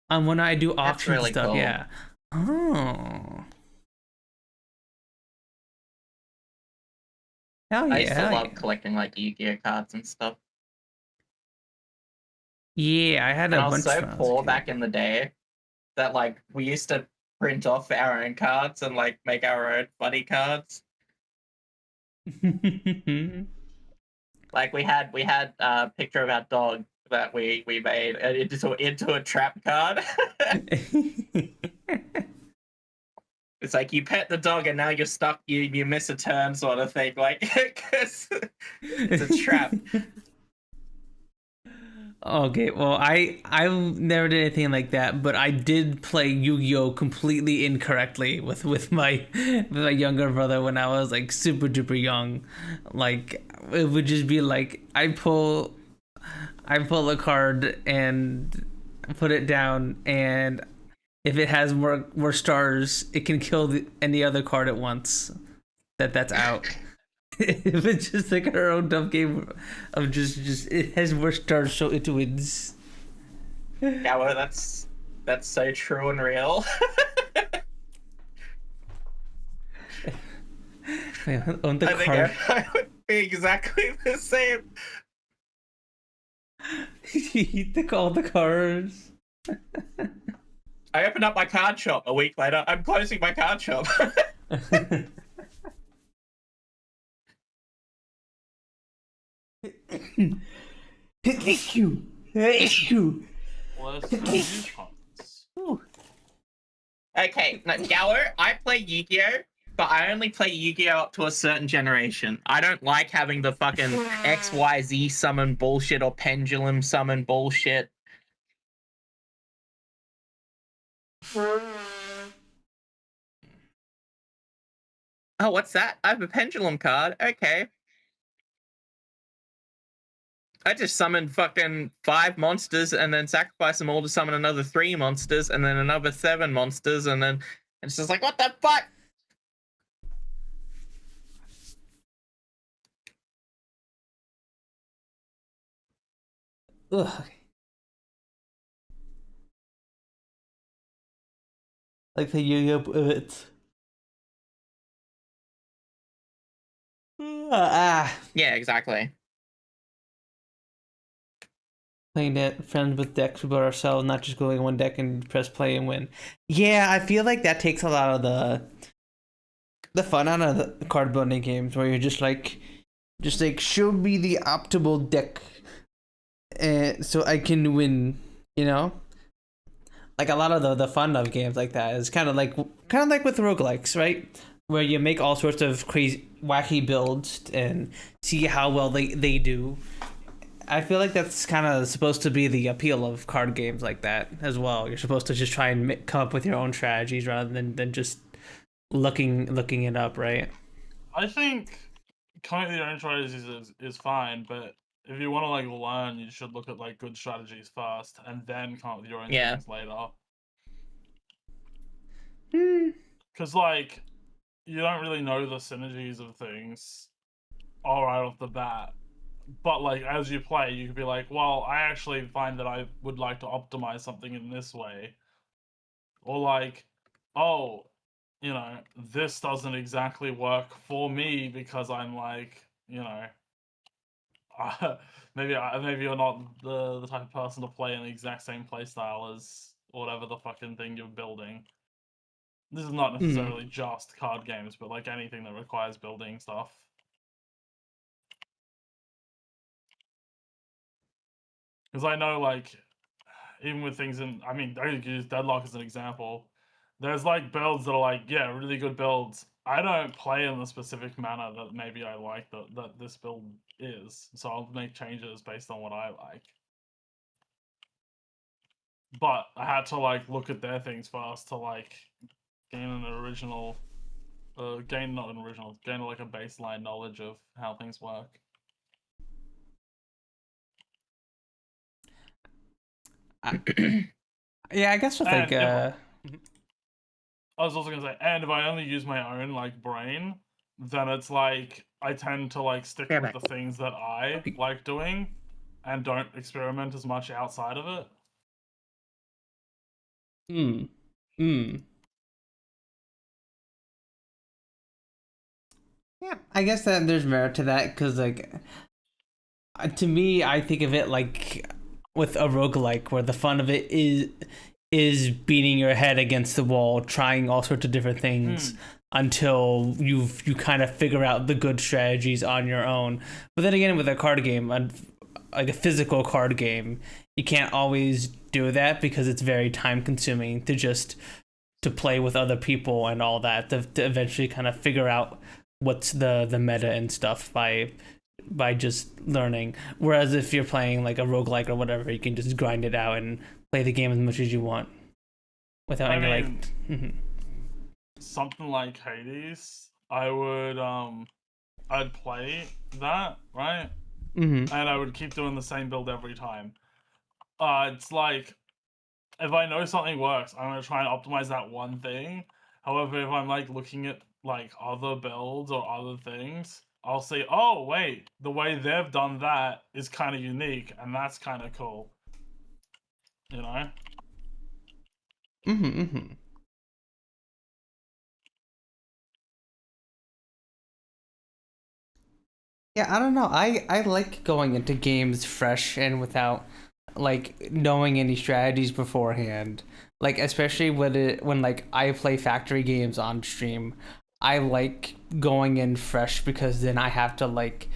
When I do auction really stuff, cool. yeah. Oh. Hell yeah. I used to love collecting like Yu-Gi-Oh cards and stuff. Yeah, I had And a I was bunch so when I was a poor kid. back in the day that like we used to print off our own cards and like make our own funny cards. Like we had a picture of our dog that we made into a trap card. It's like you pet the dog and now you're stuck. You miss a turn, sort of thing. Like it's a trap. Okay, well, I never did anything like that, but I did play Yu-Gi-Oh completely incorrectly with my younger brother when I was like super duper young. Like it would just be like I pull a card and put it down, and if it has more stars, it can kill any other card at once. That's out. If it's just like our own dumb game of just it has more stars, so it wins. Yeah, well, that's so true and real. On the I card, think I would be exactly the same. he took all the cards. I opened up my card shop a week later. I'm closing my card shop. Issue. Okay, now, Gower, I play Yu-Gi-Oh, but I only play Yu-Gi-Oh up to a certain generation. I don't like having the fucking XYZ summon bullshit or pendulum summon bullshit. Oh, what's that? I have a pendulum card. Okay. I just summoned fucking 5 monsters and then sacrifice them all to summon another 3 monsters and then another 7 monsters and then it's just like, what the fuck? Ugh. Like the Yu-Gi-Oh bits. Yeah, exactly. Playing that friends with decks about ourselves, not just going one deck and press play and win. Yeah, I feel like that takes a lot of the fun out of the card building games where you're just like show me the optimal deck, so I can win. You know, like a lot of the fun of games like that is kind of like with roguelikes, right? Where you make all sorts of crazy wacky builds and see how well they do. I feel like that's kind of supposed to be the appeal of card games like that as well. You're supposed to just try and come up with your own strategies rather than just looking it up, right? I think coming up with your own strategies is fine, but if you want to like learn, you should look at like good strategies first and then come up with your own things later. Because like you don't really know the synergies of things all right off the bat. But like as you play, you could be like, well, I actually find that I would like to optimize something in this way. Or like, oh, you know, this doesn't exactly work for me because I'm like, you know, maybe you're not the type of person to play in the exact same playstyle as whatever the fucking thing you're building. This is not necessarily just card games, but like anything that requires building stuff. Because I know, like, even with things in, I mean, I could use Deadlock as an example. There's like builds that are like, yeah, really good builds. I don't play in the specific manner that maybe I like that this build is, so I'll make changes based on what I like. But I had to like look at their things first to like gain an original, gain like a baseline knowledge of how things work. Yeah, I guess with like I was also gonna say, and if I only use my own like brain, then it's like I tend to like stick with the things that I like doing, and don't experiment as much outside of it. Yeah, I guess that there's merit to that, because like to me, I think of it like with a roguelike, where the fun of it is beating your head against the wall, trying all sorts of different things until you kind of figure out the good strategies on your own. But then again, with a card game, like a physical card game, you can't always do that, because it's very time consuming to play with other people and all that, to eventually kind of figure out what's the meta and stuff by just learning. Whereas if you're playing like a roguelike or whatever, you can just grind it out and play the game as much as you want without any like something like Hades. I would I'd play that, right? And I would keep doing the same build every time. It's like, if I know something works, I'm gonna try and optimize that one thing. However, if I'm like looking at like other builds or other things, I'll say, oh wait, the way they've done that is kind of unique, and that's kind of cool. You know? Yeah, I don't know. I like going into games fresh and without like knowing any strategies beforehand. Like especially when like I play factory games on stream, I like going in fresh, because then I have to like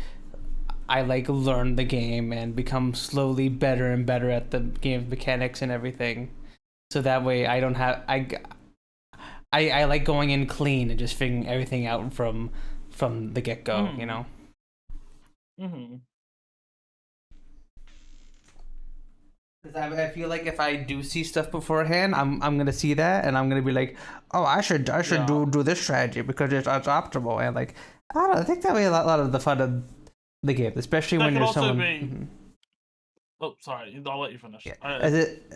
learn the game and become slowly better and better at the game mechanics and everything. So that way I don't have I like going in clean and just figuring everything out from the get-go, you know. Because I feel like if I do see stuff beforehand, I'm gonna see that and I'm gonna be like, oh, I should do this strategy because it's optimal, and like I don't know, I think that way a lot of the fun of the game, especially when you're someone. Oh, sorry, I'll let you finish. Yeah.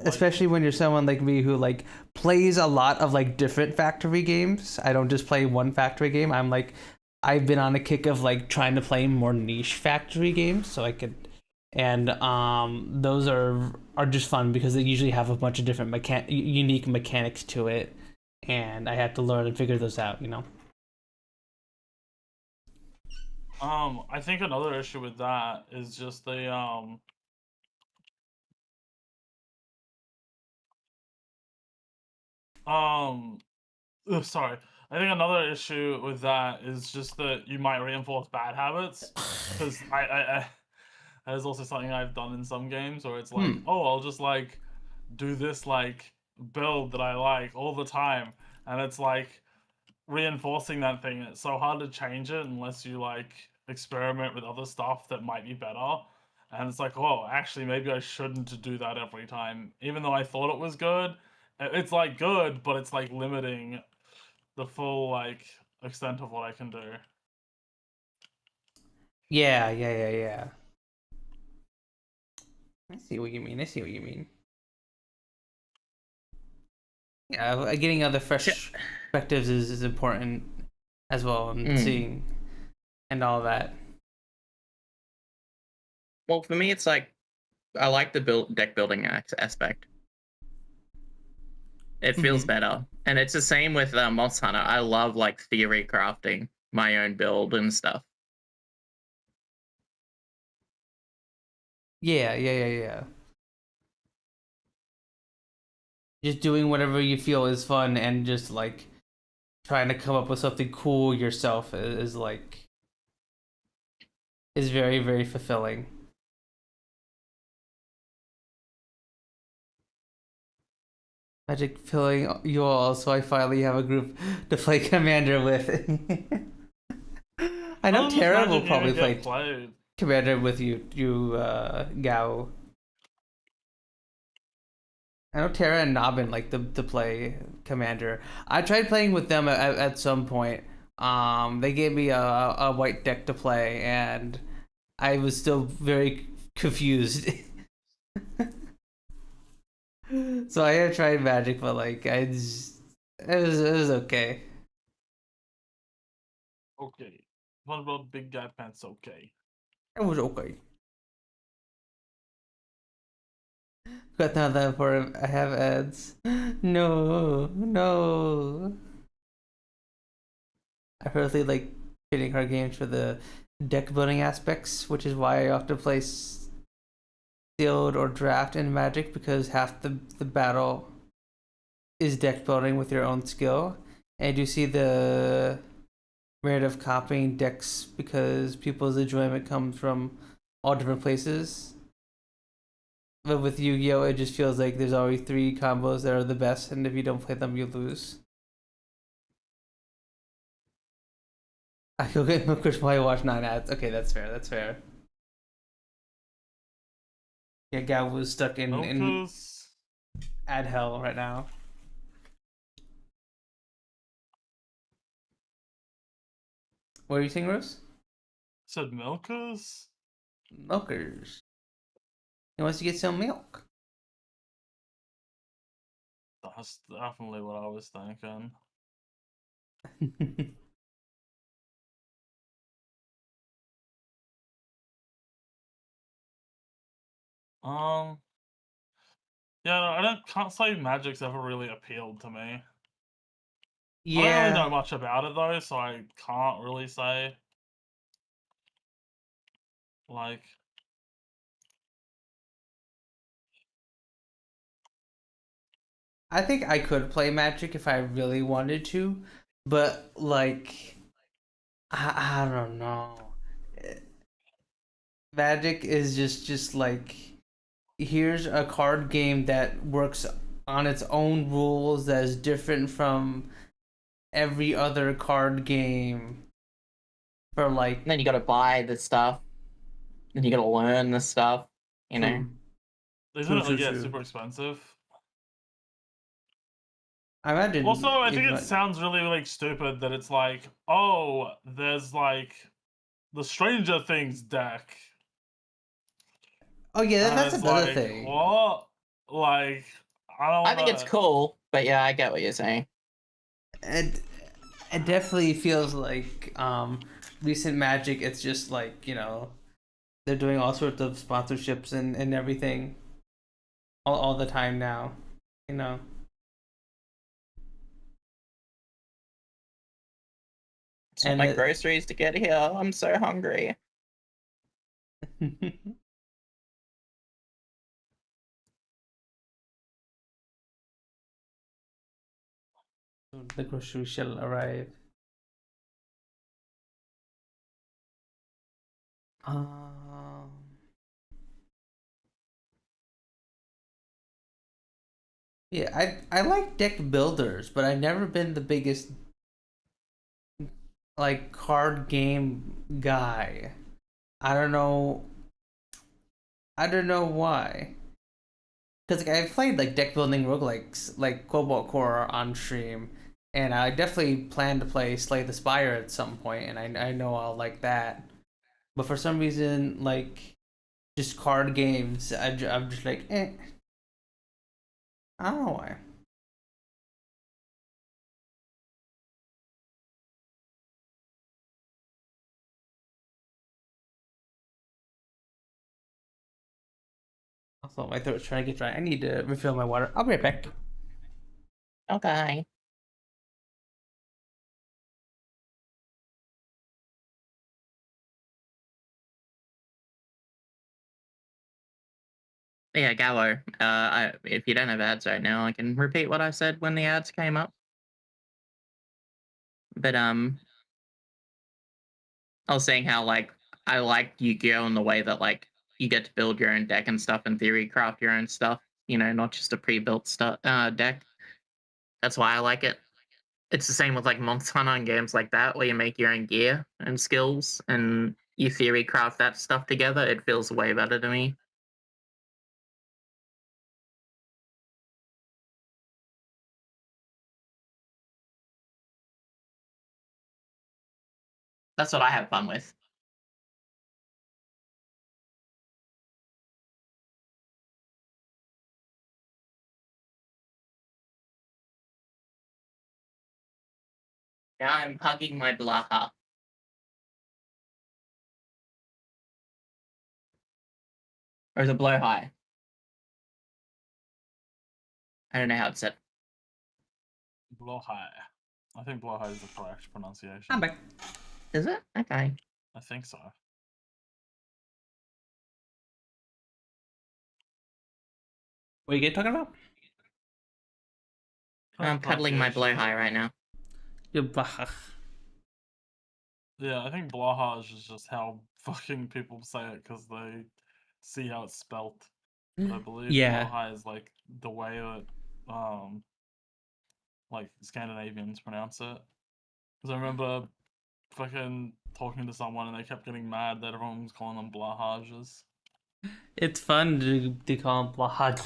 Especially when you're someone like me who like plays a lot of like different factory games. I don't just play one factory game. I've been on a kick of like trying to play more niche factory games, so I could. And those are just fun because they usually have a bunch of different unique mechanics to it, and I had to learn and figure those out, you know. I think another issue with that is just the sorry. I think another issue with that is just that you might reinforce bad habits, because I that is also something I've done in some games where it's like, oh, I'll just like do this like build that I like all the time, and it's like reinforcing that thing. It's so hard to change it unless you like experiment with other stuff that might be better. And it's like, oh, actually, maybe I shouldn't do that every time, even though I thought it was good. It's like good, but it's like limiting the full like extent of what I can do. Yeah. I see what you mean. Yeah, getting other fresh perspectives is important as well, and seeing and all that. Well, for me, it's like I like the deck building aspect. It feels better, and it's the same with Monster Hunter. I love like theory crafting my own build and stuff. Yeah. Just doing whatever you feel is fun and just like trying to come up with something cool yourself is like is very, very fulfilling. Magic filling you all, so I finally have a group to play Commander with. I know How does Tara will Magic probably even play get played? Commander with Gao. I know Tara and Nobbin like to play Commander. I tried playing with them at some point. They gave me a white deck to play, and I was still very confused. So I have tried Magic, but like it was okay. Okay. What about Big Guy Pants? Okay. It was okay. Got now that for I have ads. No. I really like trading card games for the deck building aspects, which is why I often play sealed or draft in Magic because half the battle is deck building with your own skill. And you see the merit of copying decks because people's enjoyment comes from all different places. But with Yu-Gi-Oh, it just feels like there's always 3 combos that are the best, and if you don't play them, you lose. I go get milkers while I watch 9 ads. Okay, that's fair. That's fair. Yeah, Gal was stuck in ad hell right now. What are you saying, Rose? Said milkers? Milkers. He wants to get some milk. That's definitely what I was thinking. Yeah, can't say Magic's ever really appealed to me. Yeah. I don't really know much about it though, so I can't really say. Like, I think I could play Magic if I really wanted to, but like, I don't know. Magic is just like, here's a card game that works on its own rules that is different from every other card game. For like, And then you got to buy the stuff, and you got to learn the stuff. You know. Isn't it get super expensive? I imagine. Also, I think it sounds really like stupid that it's like, oh, there's like the Stranger Things deck. Oh yeah, that's another like, thing. What? Like, I think it's cool, but yeah, I get what you're saying. It definitely feels like recent Magic. It's just like, you know, they're doing all sorts of sponsorships and everything all the time now, you know. And my groceries to get here. I'm so hungry. The groceries shall arrive. Yeah, I like deck builders, but I've never been the biggest like card game guy. I don't know. I don't know why. Because like, I've played like deck building roguelikes like Cobalt Core on stream, and I definitely plan to play Slay the Spire at some point, and I know I'll like that. But for some reason, like just card games, I'm just like, eh. I don't know why. Also, my throat's trying to get dry. I need to refill my water. I'll be right back. Okay. Yeah, Gallo. If you don't have ads right now, I can repeat what I said when the ads came up. But I was saying how like I like Yu-Gi-Oh in the way that like you get to build your own deck and stuff, and theory craft your own stuff. You know, not just a pre-built deck. That's why I like it. It's the same with like Monster Hunter and games like that, where you make your own gear and skills, and you theory craft that stuff together. It feels way better to me. That's what I have fun with. Now I'm hugging my Blaha. Or the Blowhigh. I don't know how it's said. Blowhigh. I think Blowhigh is the correct pronunciation. I'm back. Is it? Okay. I think so. What are you guys talking about? I'm cuddling my Blowhigh right now. Your Blaha. Yeah, I think Blahaj is just how fucking people say it because they see how it's spelt. But I believe Blahaj is like the way that like Scandinavians pronounce it. Because I remember fucking talking to someone and they kept getting mad that everyone was calling them Blahajas. It's fun to call them Blahaj.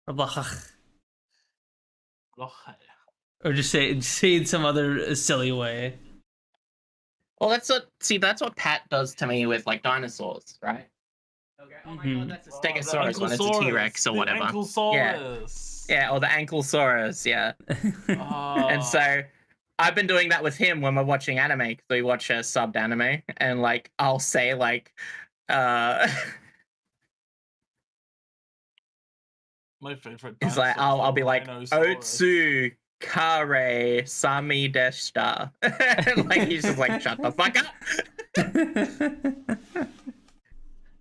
Or Blahaj. Blahaj. Or just say it in some other silly way. Well, that's what Pat does to me with like dinosaurs, right? Okay. Oh my god, that's a Stegosaurus when it's a T-Rex or whatever. Yeah, or the Anklesaurus, yeah. And so I've been doing that with him when we're watching anime, because we watch a subbed anime, and like I'll say like my favorite it's like I'll be like Otsu Kare Sami Deshita. Like he's just like, shut the fuck up.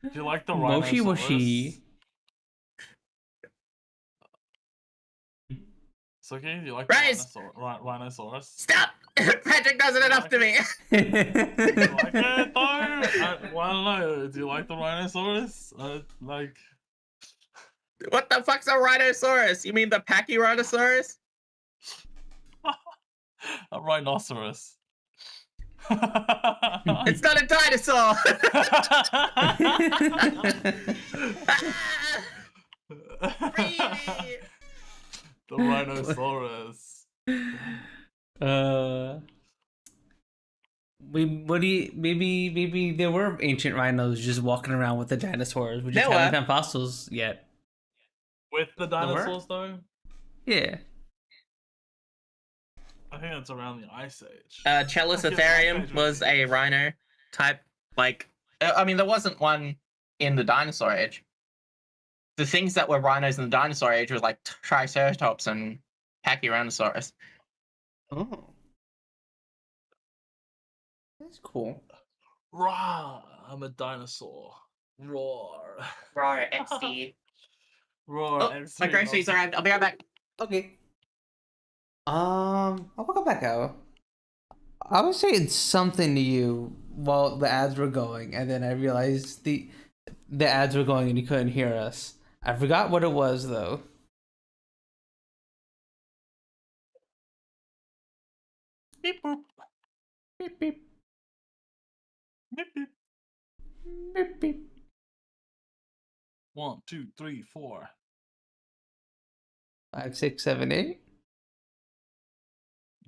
Do you like the rhinoceros? Moshi. Sooky, do you like the rhinoceros? Stop! Patrick does it enough to me. Do you like it though? I don't know. Do you like the rhinoceros? Like. What the fuck's a rhinoceros? You mean the Pachyrhinosaurus? A rhinoceros. It's not a dinosaur. The rhinoceros. Maybe there were ancient rhinos just walking around with the dinosaurs. We just haven't found fossils yet. With the dinosaurs though? Yeah. I think that's around the Ice Age. Cheliceratherium was a rhino type, like, I mean, there wasn't one in the dinosaur age. The things that were rhinos in the dinosaur age were like Triceratops and Pachyrhinosaurus. Oh. That's cool. Roar! I'm a dinosaur. Roar. Roar, XD. Roar, XD. My groceries arrived. I'll be right back. Okay. I'll go back out. I was saying something to you while the ads were going, and then I realized the ads were going and you couldn't hear us. I forgot what it was though. Beep boop. Beep beep. Beep beep. Beep beep. 1, 2, 3, 4. 5, 6, 7, 8.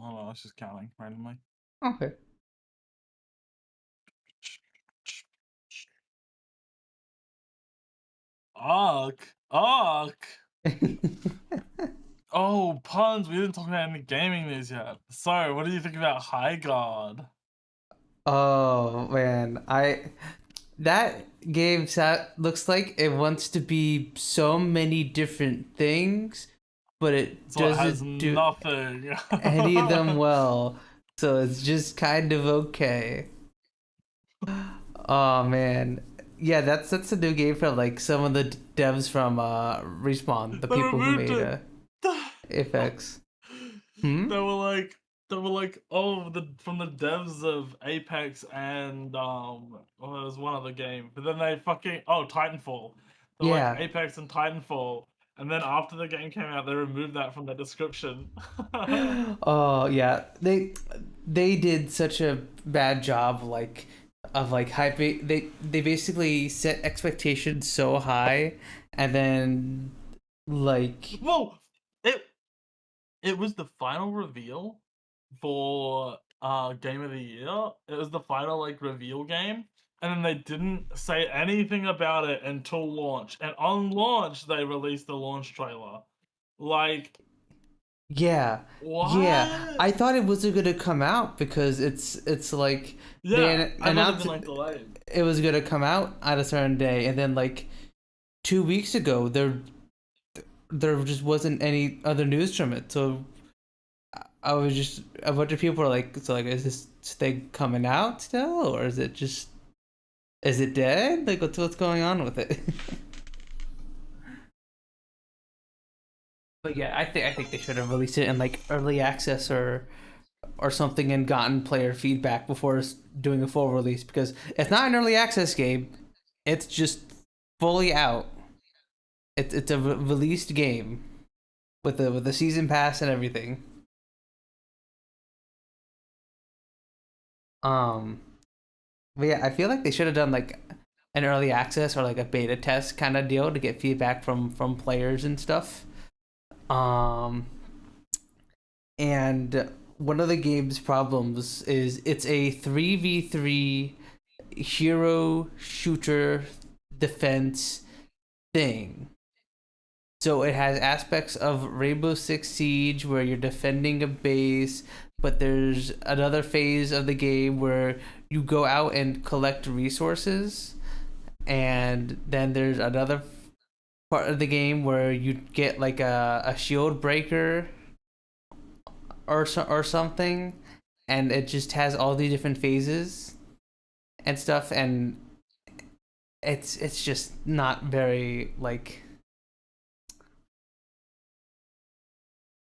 Oh no, it's just counting randomly. Okay. Ark. Oh, Punz, we didn't talk about any gaming news yet. So, what do you think about High Guard? Oh man, that game looks like it wants to be so many different things, but it doesn't do nothing. any of them well. So it's just kind of okay. Oh man, Yeah, that's a new game for like some of the devs from Respawn, the They people who removed made it. Apex. Hmm? They were like, oh, from the devs of Apex and well, there was one other game, but then they Titanfall. They're like Yeah. Apex and Titanfall, and then after the game came out, they removed that from the description. Oh yeah, they did such a bad job of like hyping. They basically set expectations so high, and then like Well, it was the final reveal for Game of the Year. It was the final like reveal game, and then they didn't say anything about it until launch. And on launch, they released the launch trailer. Like, yeah, yeah. what? I thought it wasn't gonna come out because it's like Yeah, they I thought it'd announced been like delayed. it was gonna come out at a certain day, and then like 2 weeks ago there just wasn't any other news from it. So I was just a bunch of people were like, so like, is this thing coming out still, or is it dead? Like, what's going on with it? But yeah, I think they should have released it in like early access or something and gotten player feedback before doing a full release, because it's not an early access game. It's just fully out. It's a released game with the season pass and everything. Um, but yeah, I feel like they should have done like an early access or like a beta test kind of deal to get feedback from players and stuff. Um, and one of the game's problems is it's a 3v3 hero shooter defense thing. So it has aspects of Rainbow Six Siege where you're defending a base, but there's another phase of the game where you go out and collect resources, and then there's another part of the game where you get like a shield breaker or something, and it just has all these different phases and stuff, and it's just not very like.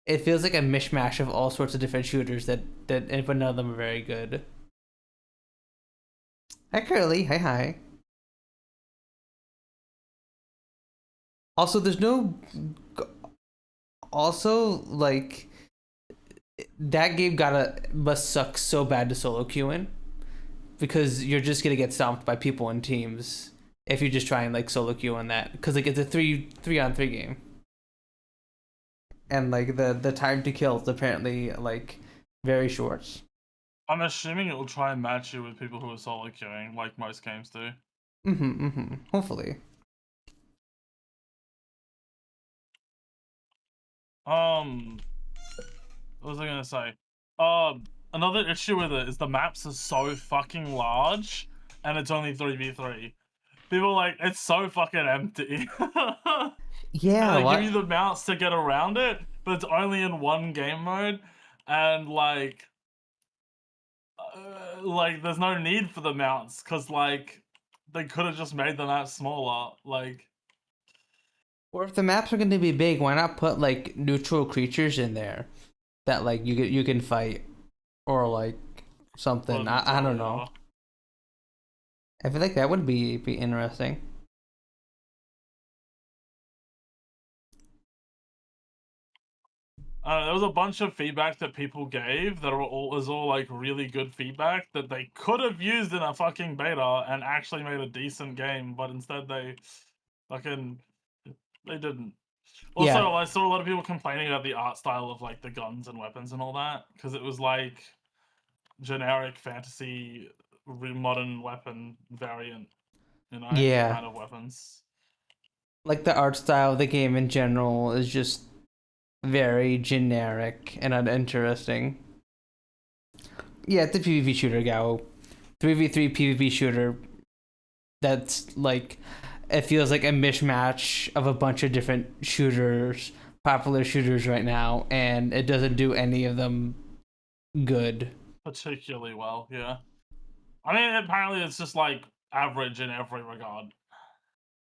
It feels like a mishmash of all sorts of different shooters but none of them are very good. Hi Curly, hi. Also, there's no. Also, like that game must suck so bad to solo queue in, because you're just gonna get stomped by people in teams if you just try and like solo queue on that, because like it's a 3-on-3 game. And like the time to kill is apparently like very short. I'm assuming it will try and match you with people who are solo queuing, like most games do. Hopefully. What was I gonna say? Another issue with it is the maps are so fucking large, and it's only 3v3. People are like, it's so fucking empty. Yeah, and they give you the mounts to get around it, but it's only in one game mode, and like there's no need for the mounts, because like they could have just made the map smaller. Like, or if the maps are going to be big, why not put like neutral creatures in there that like you can fight, or like something. I don't know. I feel like that would be interesting. There was a bunch of feedback that people gave that was all like really good feedback that they could have used in a fucking beta and actually made a decent game, but instead they didn't. Also, yeah. I saw a lot of people complaining about the art style of like the guns and weapons and all that, because it was like generic fantasy modern weapon variant, yeah, kind of weapons. Like the art style of the game in general is just very generic and uninteresting. Yeah, it's a PvP shooter, Gao. 3v3 PvP shooter. That's like, it feels like a mishmash of a bunch of different shooters, popular shooters right now, and it doesn't do any of them good. Particularly well, yeah. I mean, apparently it's just like average in every regard.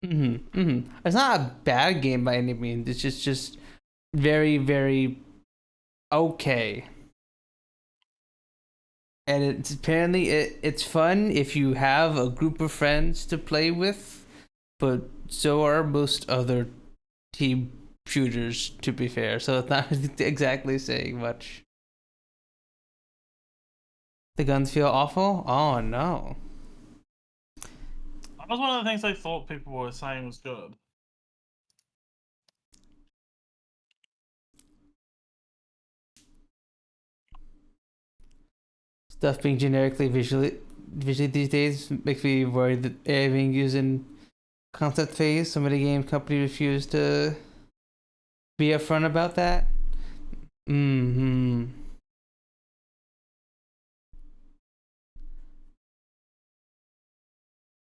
It's not a bad game by any means. It's just very, very okay. And it's apparently it's fun if you have a group of friends to play with, but so are most other team shooters, to be fair. So it's not exactly saying much. The guns feel awful? Oh no. That was one of the things I thought people were saying was good. Stuff being generically visually these days makes me worried that AI being used in concept phase. Some of the game company refused to be upfront about that.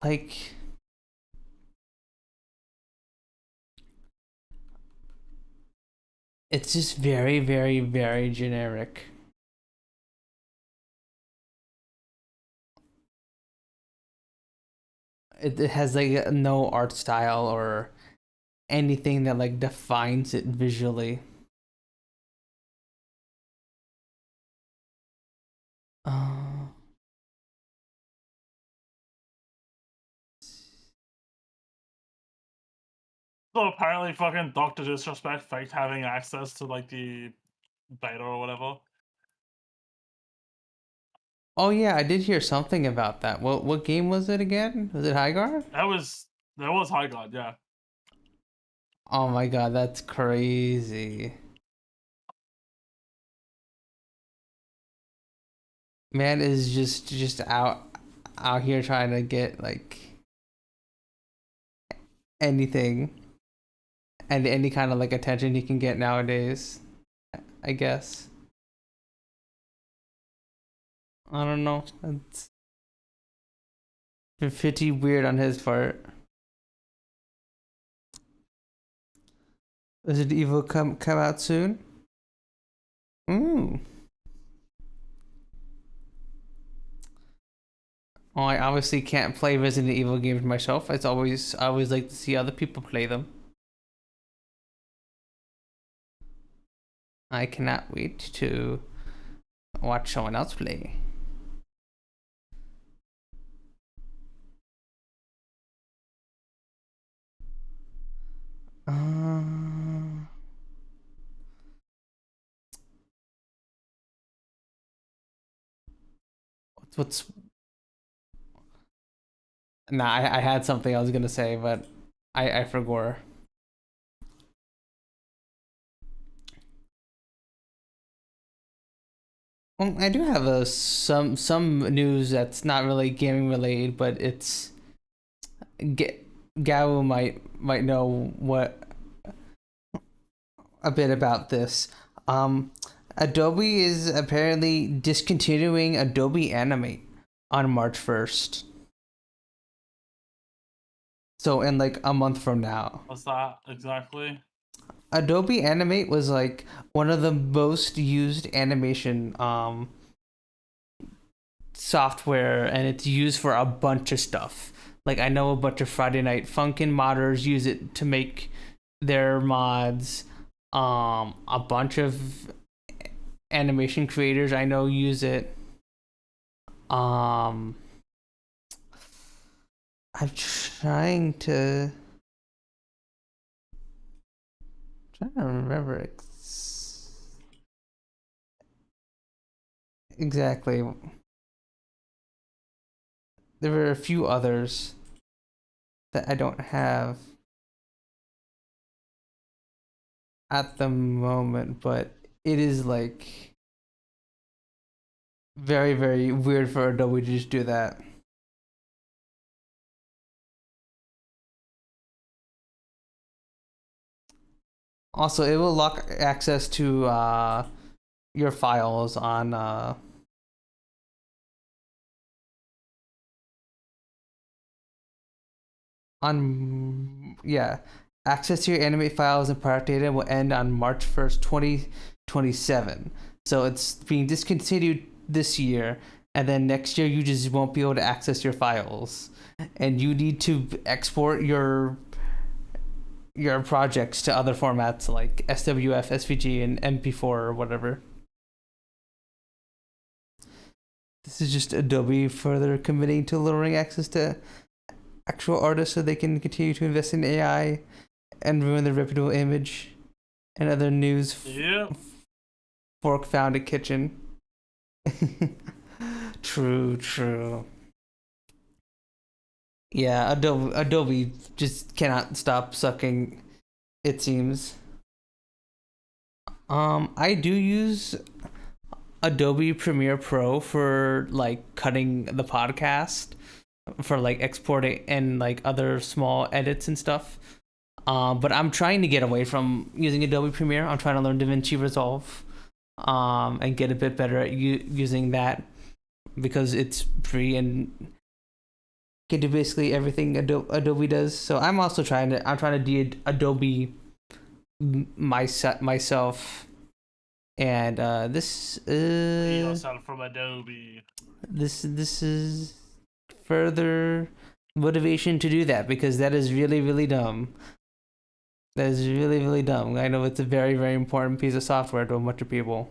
Like, it's just very, very, very generic. It has like no art style or anything that like defines it visually. So apparently fucking Dr. Disrespect faked having access to like the beta or whatever. Oh yeah, I did hear something about that. What game was it again? Was it High Guard? That was High Guard, yeah. Oh my god, that's crazy. Man is just out here trying to get like anything and any kind of like attention he can get nowadays, I guess. I don't know. It's been pretty weird on his part. Resident Evil come out soon? Oh, I obviously can't play Resident Evil games myself. I always like to see other people play them. I cannot wait to watch someone else play. What's Nah, I had something I was gonna say, but I forgot. Well, I do have some news that's not really gaming related, but it's Gao might know what a bit about this. Adobe is apparently discontinuing Adobe Animate on March 1st. So in like a month from now. What's that exactly? Adobe Animate was like one of the most used animation software, and it's used for a bunch of stuff. Like I know a bunch of Friday Night Funkin' modders use it to make their mods. A bunch of animation creators I know use it. I'm trying to remember exactly. There were a few others that I don't have at the moment, but it is like very, very weird for Adobe to just do that. Also, it will lock access to your files on access to your animate files and product data will end on March 1st, 2027. So it's being discontinued this year, and then next year you just won't be able to access your files, and you need to export your projects to other formats like SWF, SVG, and MP4 or whatever. This is just Adobe further committing to lowering access to actual artists so they can continue to invest in AI and ruin their reputable image. And other news. Yep. Fork found a kitchen. True. Yeah, Adobe just cannot stop sucking, it seems. I do use Adobe Premiere Pro for like cutting the podcast, for like exporting and like other small edits and stuff. But I'm trying to get away from using Adobe Premiere. I'm trying to learn DaVinci Resolve, and get a bit better at using that because it's free and can do basically everything Adobe does. So I'm also trying to de-Adobe myself. And this yourself from Adobe. This is further motivation to do that, because that is really dumb. That is really dumb. I know it's a very, very important piece of software to a bunch of people.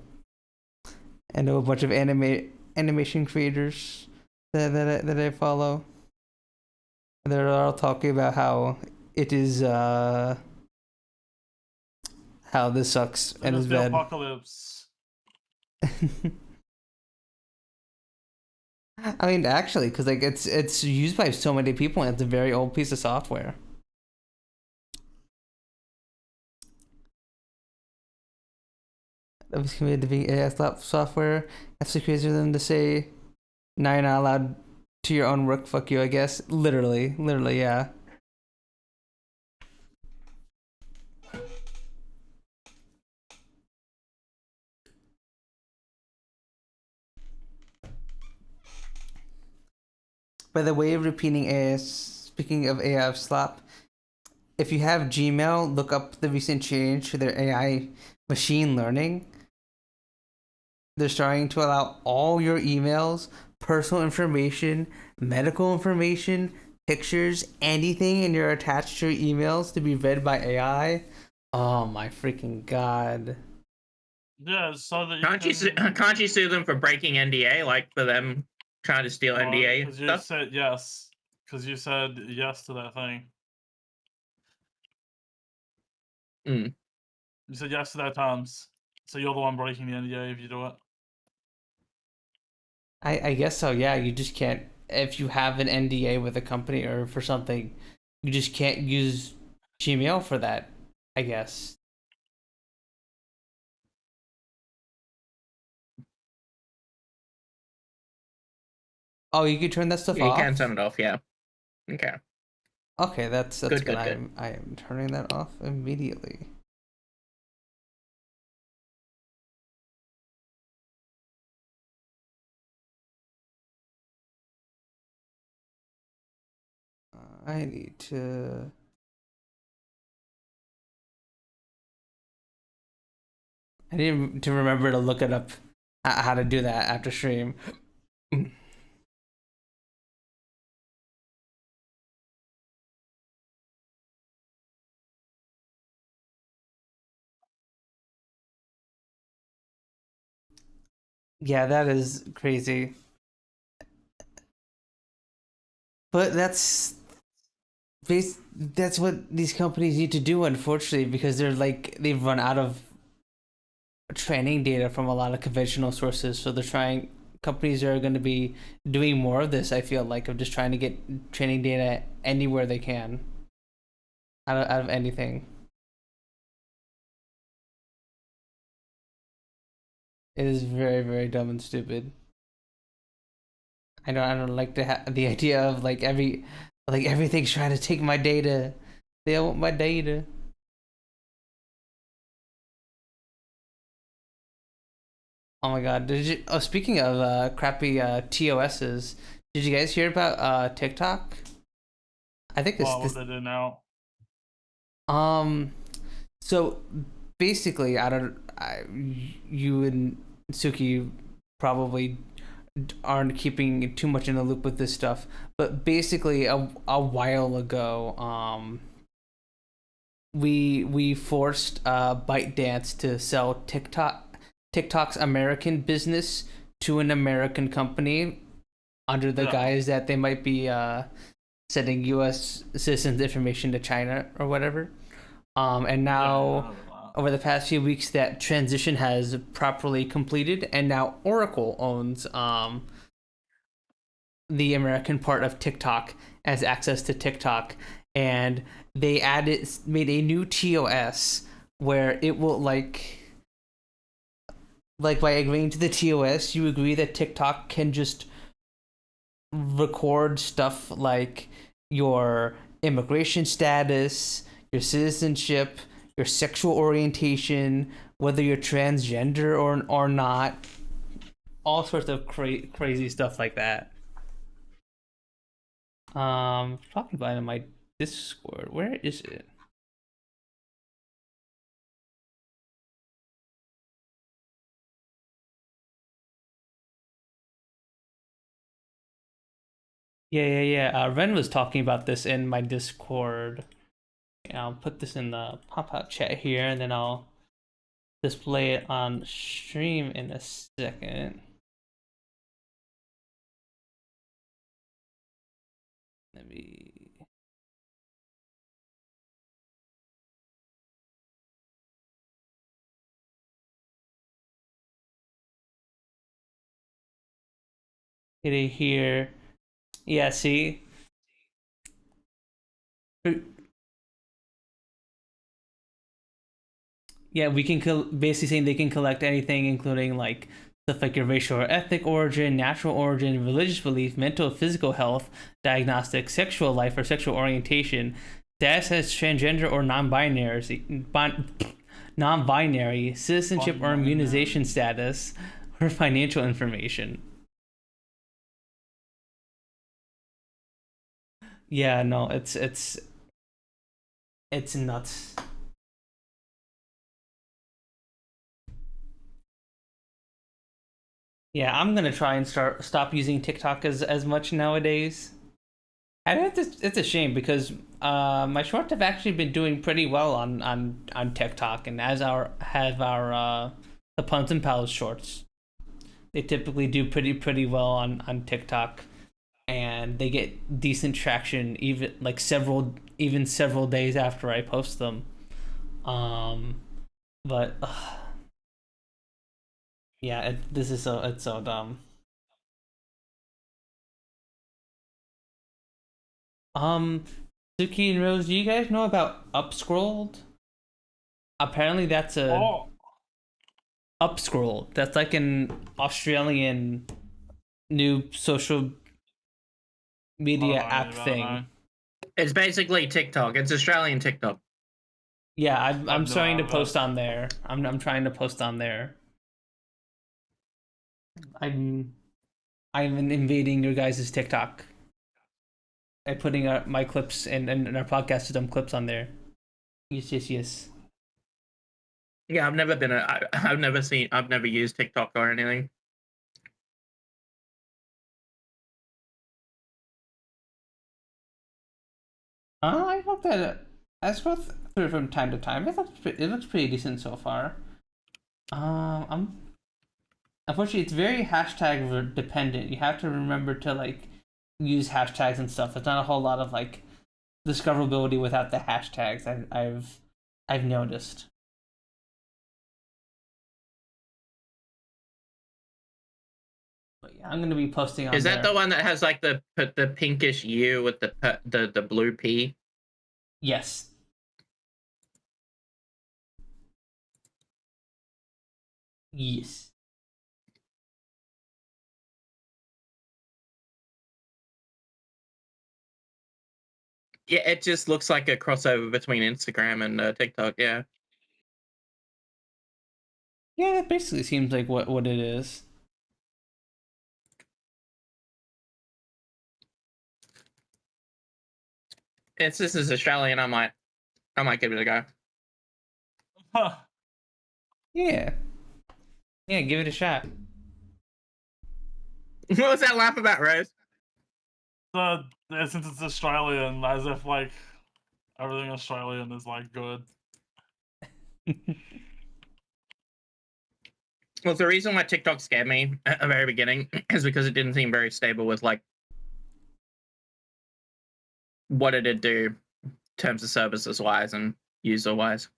I know a bunch of animation creators that I follow. They're all talking about how it is how this sucks and is the bad. Apocalypse. I mean, actually, because like it's used by so many people, and it's a very old piece of software. That was committed to being AI software. That's so crazy for them to say, "Now you're not allowed to your own work." Fuck you, I guess. Literally, yeah. By the way of repeating AI, speaking of AI slop, if you have Gmail, look up the recent change to their AI machine learning. They're starting to allow all your emails, personal information, medical information, pictures, anything in your attached to your emails to be read by AI. Oh my freaking god. Yeah, so that can't you sue them for breaking NDA, like for them trying to steal NDA because you stuff? said yes. Because you said yes to that thing. Mm. You said yes to that times. So you're the one breaking the NDA if you do it. I guess so, yeah. You just can't, if you have an NDA with a company or for something, you just can't use Gmail for that, I guess. Oh, you can turn that stuff off? You can turn it off, yeah. Okay. Okay, that's good. Good. I am turning that off immediately. I need to... I need to remember to look it up, how to do that after stream. Yeah, that is crazy. But that's what these companies need to do, unfortunately, because they've run out of training data from a lot of conventional sources. So companies are going to be doing more of this, I feel like, of just trying to get training data anywhere they can out of anything. It is very, very dumb and stupid. I don't like the idea of everything's trying to take my data. They want my data. Oh my god! Speaking of crappy TOSs, did you guys hear about TikTok? I think this they did now. So basically, you and Sooky probably aren't keeping too much in the loop with this stuff, but basically a while ago, we forced ByteDance to sell TikTok's American business to an American company under the guise that they might be sending U.S. citizens information to China or whatever. And now, over the past few weeks, that transition has properly completed, and now Oracle owns the American part of TikTok, has access to TikTok, and they made a new TOS where it will like by agreeing to the TOS, you agree that TikTok can just record stuff like your immigration status, your citizenship, your sexual orientation, whether you're transgender or not, all sorts of crazy stuff like that. Talking about it in my Discord. Where is it? Yeah. Ren was talking about this in my Discord. I'll put this in the pop-out chat here, and then I'll display it on stream in a second. Let me... Hit it here. Yeah, see? Yeah, we can basically saying they can collect anything, including like stuff like your racial or ethnic origin, natural origin, religious belief, mental or physical health, diagnostic, sexual life or sexual orientation, status as transgender or non-binary, citizenship or immunization status, or financial information. Yeah, no, it's nuts. Yeah, I'm gonna try and stop using TikTok as much nowadays. And it's a shame because my shorts have actually been doing pretty well on TikTok, and as have our the Punz N Palz shorts. They typically do pretty well on TikTok, and they get decent traction even like several days after I post them. But yeah, it's so dumb. Sooky and Rose, do you guys know about Upscrolled? Apparently that's a Upscrolled. That's like an Australian new social media app thing. It's basically TikTok. It's Australian TikTok. Yeah, I'm starting to post on there. I'm trying to post on there. I'm invading your guys' TikTok. I'm putting my clips and our podcast to them clips on there. Yes. Yeah, I've never used TikTok or anything. I looked at it. I scroll through it from time to time. It looks pretty decent so far. Unfortunately, it's very hashtag dependent. You have to remember to like use hashtags and stuff. There's not a whole lot of like discoverability without the hashtags. I've noticed. But yeah, I'm gonna be posting on. Is that the one that has like the pinkish U with the blue P? Yes. Yes. Yeah, it just looks like a crossover between Instagram and TikTok. Yeah. Yeah, that basically seems like what it is. This is Australian. I might give it a go. Huh. Yeah, give it a shot. What was that laugh about, Rose? Since it's Australian, as if like everything Australian is like good. Well, the reason why TikTok scared me at the very beginning is because it didn't seem very stable with like what it'd do terms of services wise and user wise.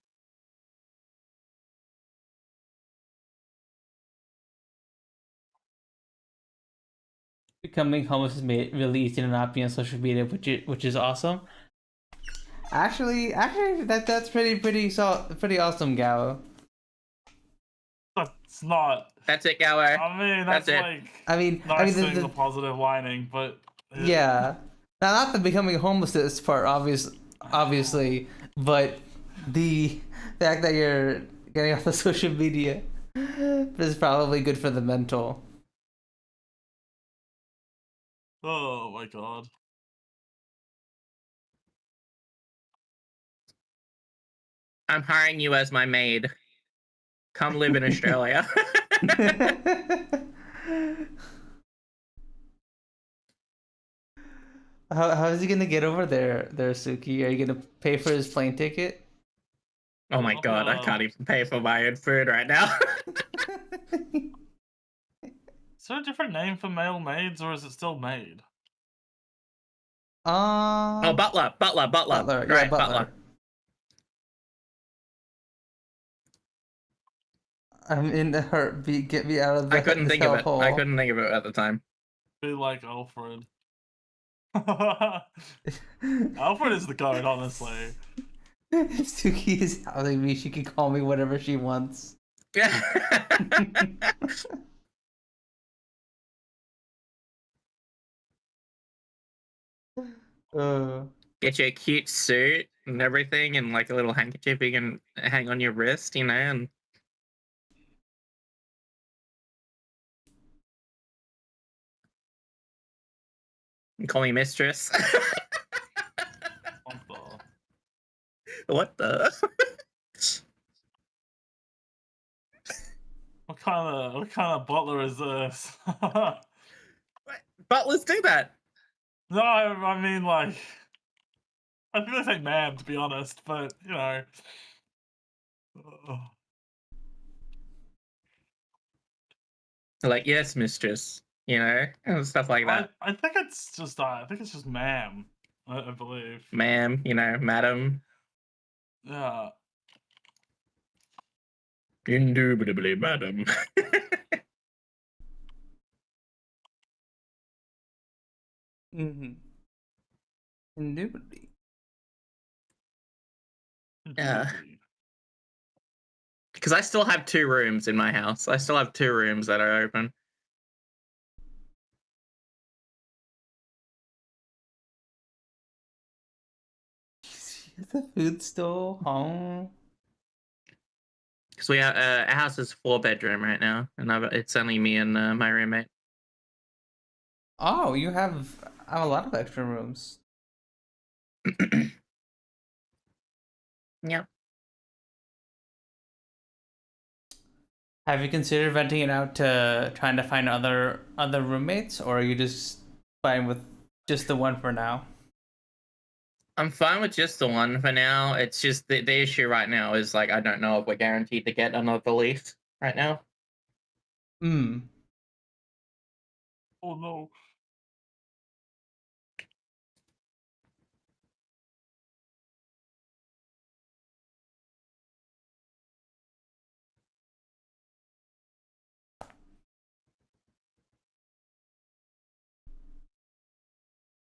Becoming homeless is made really easy to not be on social media, which is awesome. Actually, that's pretty awesome, Gao. That's not. That's it, Gower. I mean, that's it. like. I mean, the positive lining, but yeah, not the becoming homeless part, obviously, but the fact that you're getting off the social media is probably good for the mental. Oh my god. I'm hiring you as my maid. Come live in Australia. How is he gonna get over there, Sooky? Are you gonna pay for his plane ticket? Oh my god, I can't even pay for my own food right now. Is there a different name for male maids, or is it still maid? Oh, butler. Butler. Right, Yeah, butler. I'm in a heartbeat. Get me out of the. I couldn't think of it. Hole. I couldn't think of it at the time. Be like Alfred. Alfred is the goat, honestly. If Sooky is telling me she can call me whatever she wants. Get you a cute suit and everything, and like a little handkerchief you can hang on your wrist, you know, and call me mistress. What the? What kind of butler is this? Butlers do that. No, I mean like, I think they say ma'am, to be honest, but you know. Like, yes, mistress, you know, and stuff like that. I think it's just ma'am, I believe. Ma'am, you know, madam. Yeah. Indubitably, madam. Indubitably. Yeah. Because I still have 2 rooms in my house. I still have 2 rooms that are open. Is the food still home? Because we have our house is 4-bedroom right now, and it's only me and my roommate. Oh, you have a lot of extra rooms. Yep. Have you considered renting it out to trying to find other roommates, or are you just fine with just the one for now? I'm fine with just the one for now. It's just the issue right now is like I don't know if we're guaranteed to get another lease right now. Oh no.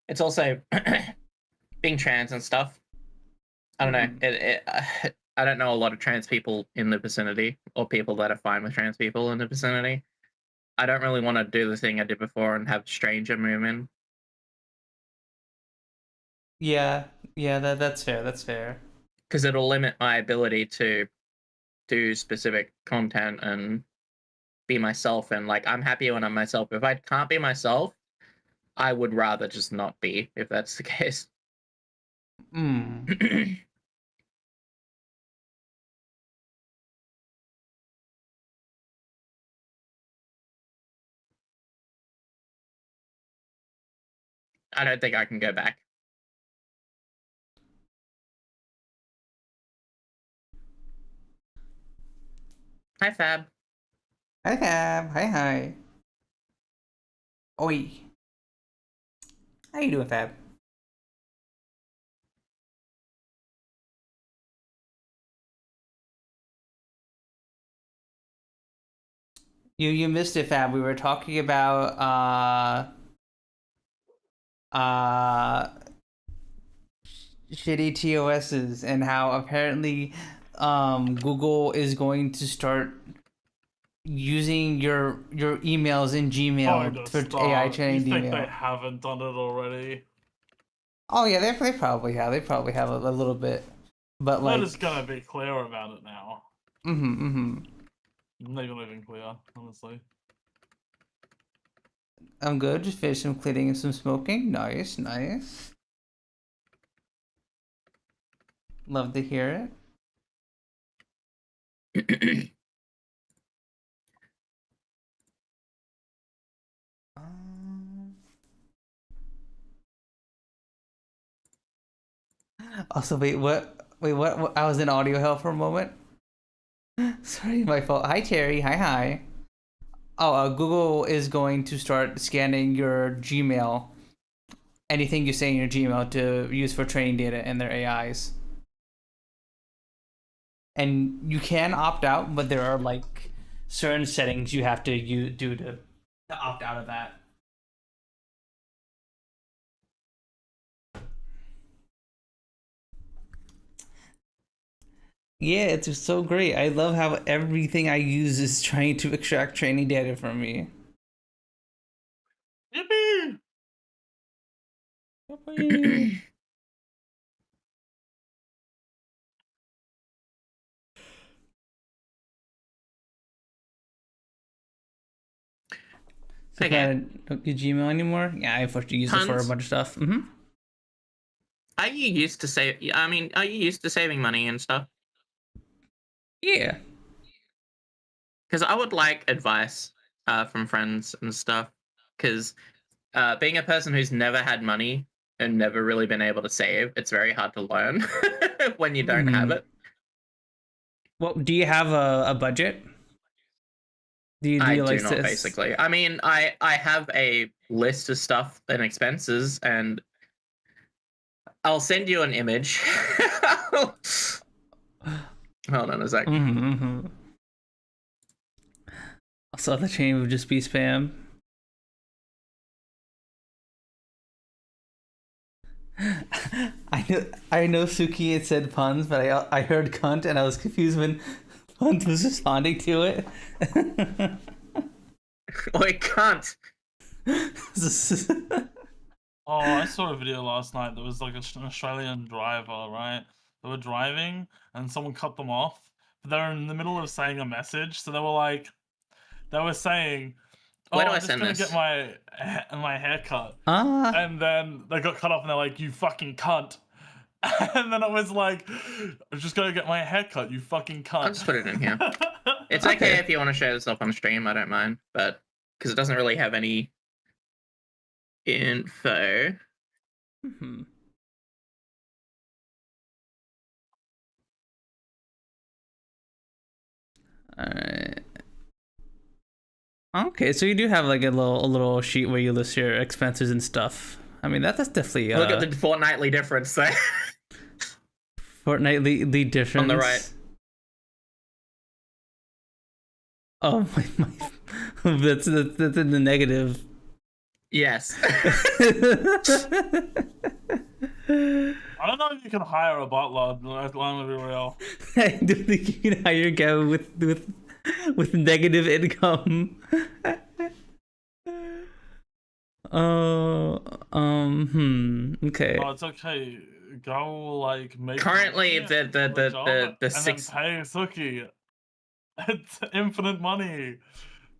It's also being trans and stuff. I don't know. I don't know a lot of trans people in the vicinity, or people that are fine with trans people in the vicinity. I don't really want to do the thing I did before and have stranger move in. Yeah, that's fair. That's fair. Because it'll limit my ability to do specific content and be myself. And like, I'm happy when I'm myself. If I can't be myself, I would rather just not be, if that's the case. I don't think I can go back. Hi, Fab. Hi, Fab. Hi. Oi. How you doing, Fab? You missed it, Fab. We were talking about shitty TOSs and how apparently Google is going to start using your emails in Gmail for AI training. You think they haven't done it already? Oh yeah, they probably have. They probably have a little bit, but like. They're just gonna be clear about it now. Not even clear, honestly. I'm good. Just finished some cleaning and some smoking. Nice. Love to hear it. Also, wait, what? I was in audio hell for a moment. Sorry, my fault. Hi, Terry. Hi. Oh, Google is going to start scanning your Gmail. Anything you say in your Gmail to use for training data in their AIs. And you can opt out, but there are like certain settings you have to do to opt out of that. Yeah, it's just so great. I love how everything I use is trying to extract training data from me. Yippee! So don't use Gmail anymore? Yeah, I unfortunately use it for a bunch of stuff. Are you used to are you used to saving money and stuff? Yeah. Because I would like advice from friends and stuff. Because being a person who's never had money and never really been able to save, it's very hard to learn when you don't have it. Well, do you have a budget? I do not, basically. I mean, I have a list of stuff and expenses, and I'll send you an image. Hold on a sec. Also, the chain would just be spam. I know Sooky had said puns, but I heard cunt and I was confused when Punz was responding to it. Wait, cunt. Oh, I saw a video last night. There was like an Australian driver, right? They were driving and someone cut them off. But they were in the middle of saying a message, so they were saying, Where do I'm I just send gonna this? get my haircut. And then they got cut off and they're like, you fucking cunt. And then I was like, I'm just gonna get my haircut, you fucking cunt. I'll just put it in here. It's okay if you want to share this up on stream, I don't mind. But because it doesn't really have any info. Alright. Okay, so you do have like a little sheet where you list your expenses and stuff. I mean, that's definitely look at the fortnightly difference there. Fortnightly difference on the right. Oh my. That's in the negative. Yes. I don't know if you can hire a butler. I'm gonna be real. I don't think you can hire a guy with negative income. Okay. Oh, it's okay. Go like make. Currently, the six. And then pay Sooky. It's infinite money.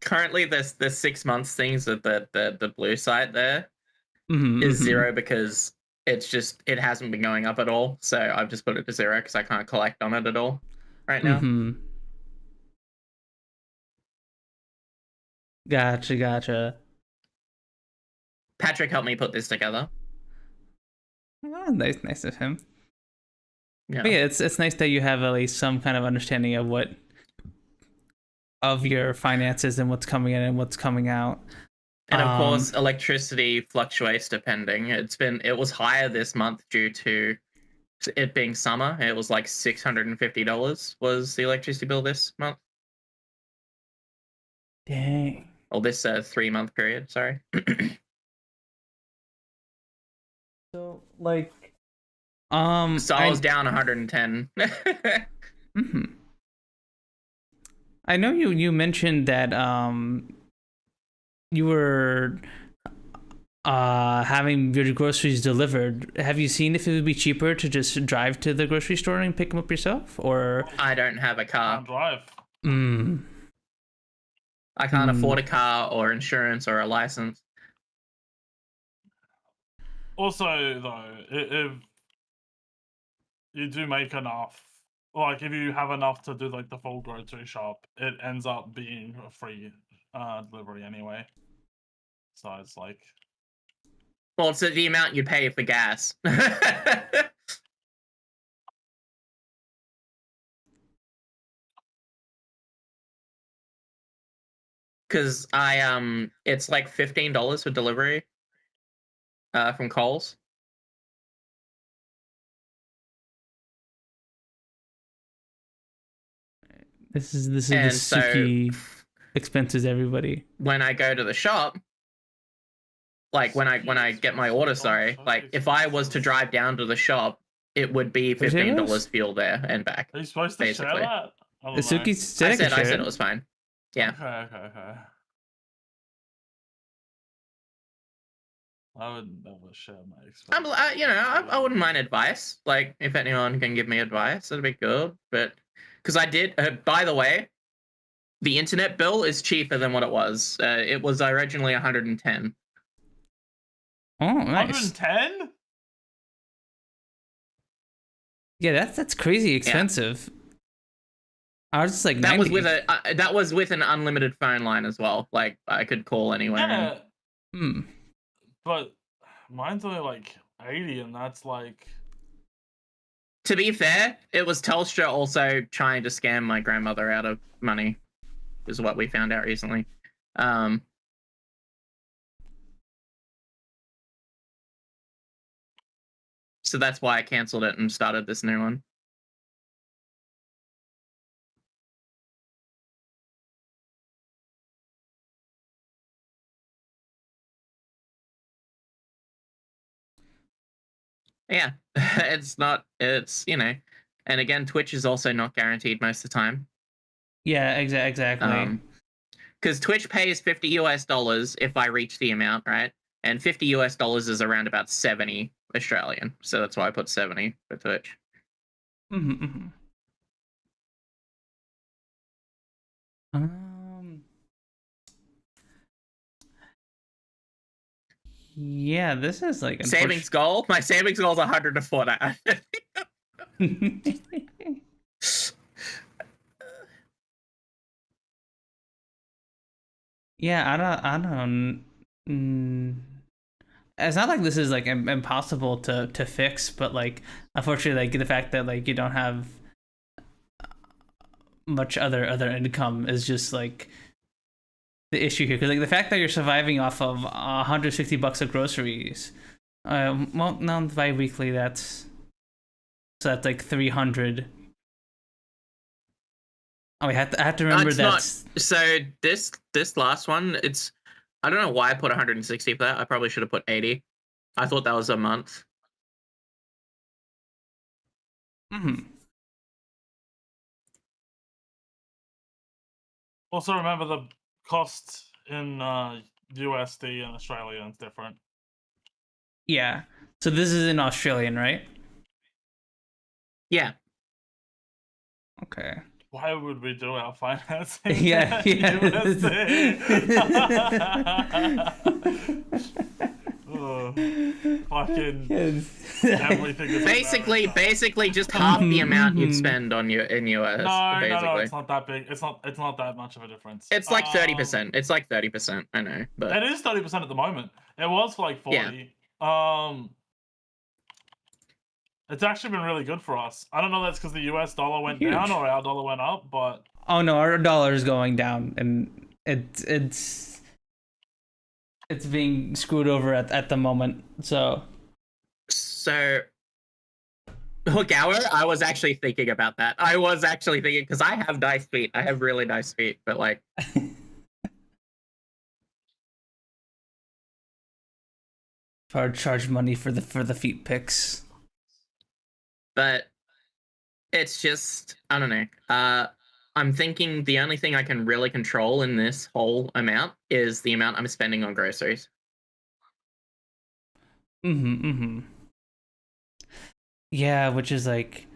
Currently, the 6 months things at the blue site there is 0 because it hasn't been going up at all. So I've just put it to 0 because I can't collect on it at all right now. Gotcha. Patrick helped me put this together. Oh, nice of him. Yeah. But yeah, it's nice that you have at least some kind of understanding of your finances and what's coming in and what's coming out. And of course, electricity fluctuates depending. It was higher this month due to it being summer. It was like $650 was the electricity bill this month. Dang. Or this 3-month period, sorry. So like So I was down 110. Mm-hmm. I know you mentioned that you were having your groceries delivered. Have you seen if it would be cheaper to just drive to the grocery store and pick them up yourself, or? I don't have a car. Drive. I can't afford a car or insurance or a license. Also, though, if you do make enough, like if you have enough to do like the full grocery shop, it ends up being a free delivery anyway. So it's like, well, it's the amount you pay for gas. Because it's like $15 for delivery from Coles. This is the Sooky expenses, everybody. When I go to the shop, like when I get my order, like if I was to drive down to the shop, it would be $15 fuel there and back. Are you supposed to share that? Sooky said I said it was fine. Yeah. Okay. I would never share my expenses. I wouldn't mind advice. Like, if anyone can give me advice, that'd be good. But because I did, by the way, the internet bill is cheaper than what it was. It was originally 110. Oh, nice. 110? Yeah, that's crazy expensive. Yeah. I was just like, that 90. was with an unlimited phone line as well. Like, I could call anywhere. Yeah. But mine's only like 80, and that's like. To be fair, it was Telstra also trying to scam my grandmother out of money, is what we found out recently. So that's why I canceled it and started this new one. Yeah, it's, and again, Twitch is also not guaranteed most of the time. Yeah, exactly. Because Twitch pays $50 if I reach the amount, right? And $50 is around about 70 Australian. So that's why I put 70 for Twitch. Yeah, this is like savings goal. My savings goal is 104 now. Yeah, I don't. It's not like this is like impossible to fix, but like unfortunately, like the fact that like you don't have much other income is just like the issue here. Because like the fact that you're surviving off of $160 of groceries, well, no, bi-weekly, that's like 300. Oh, I have to remember that. So this last one, I don't know why I put 160 for that. I probably should have put 80. I thought that was a month. Also, remember the cost in USD and Australia is different. Yeah. So this is in Australian, right? Yeah. Okay. Why would we do our financing? Yeah. Fucking everything is basically just half the amount you'd spend on in US. No, it's not that big. It's not that much of a difference. It's like 30%. It's like 30%. I know, but it is 30% at the moment. It was like 40. Yeah. It's actually been really good for us. I don't know if that's because the US dollar went down or our dollar went up, but oh no, our dollar is going down, and it's being screwed over at the moment. So look, I was actually thinking about that. I was actually thinking, because I have nice feet. I have really nice feet, but like charge money for the feet pics. But it's just, I don't know. I'm thinking the only thing I can really control in this whole amount is the amount I'm spending on groceries. Yeah, which is like,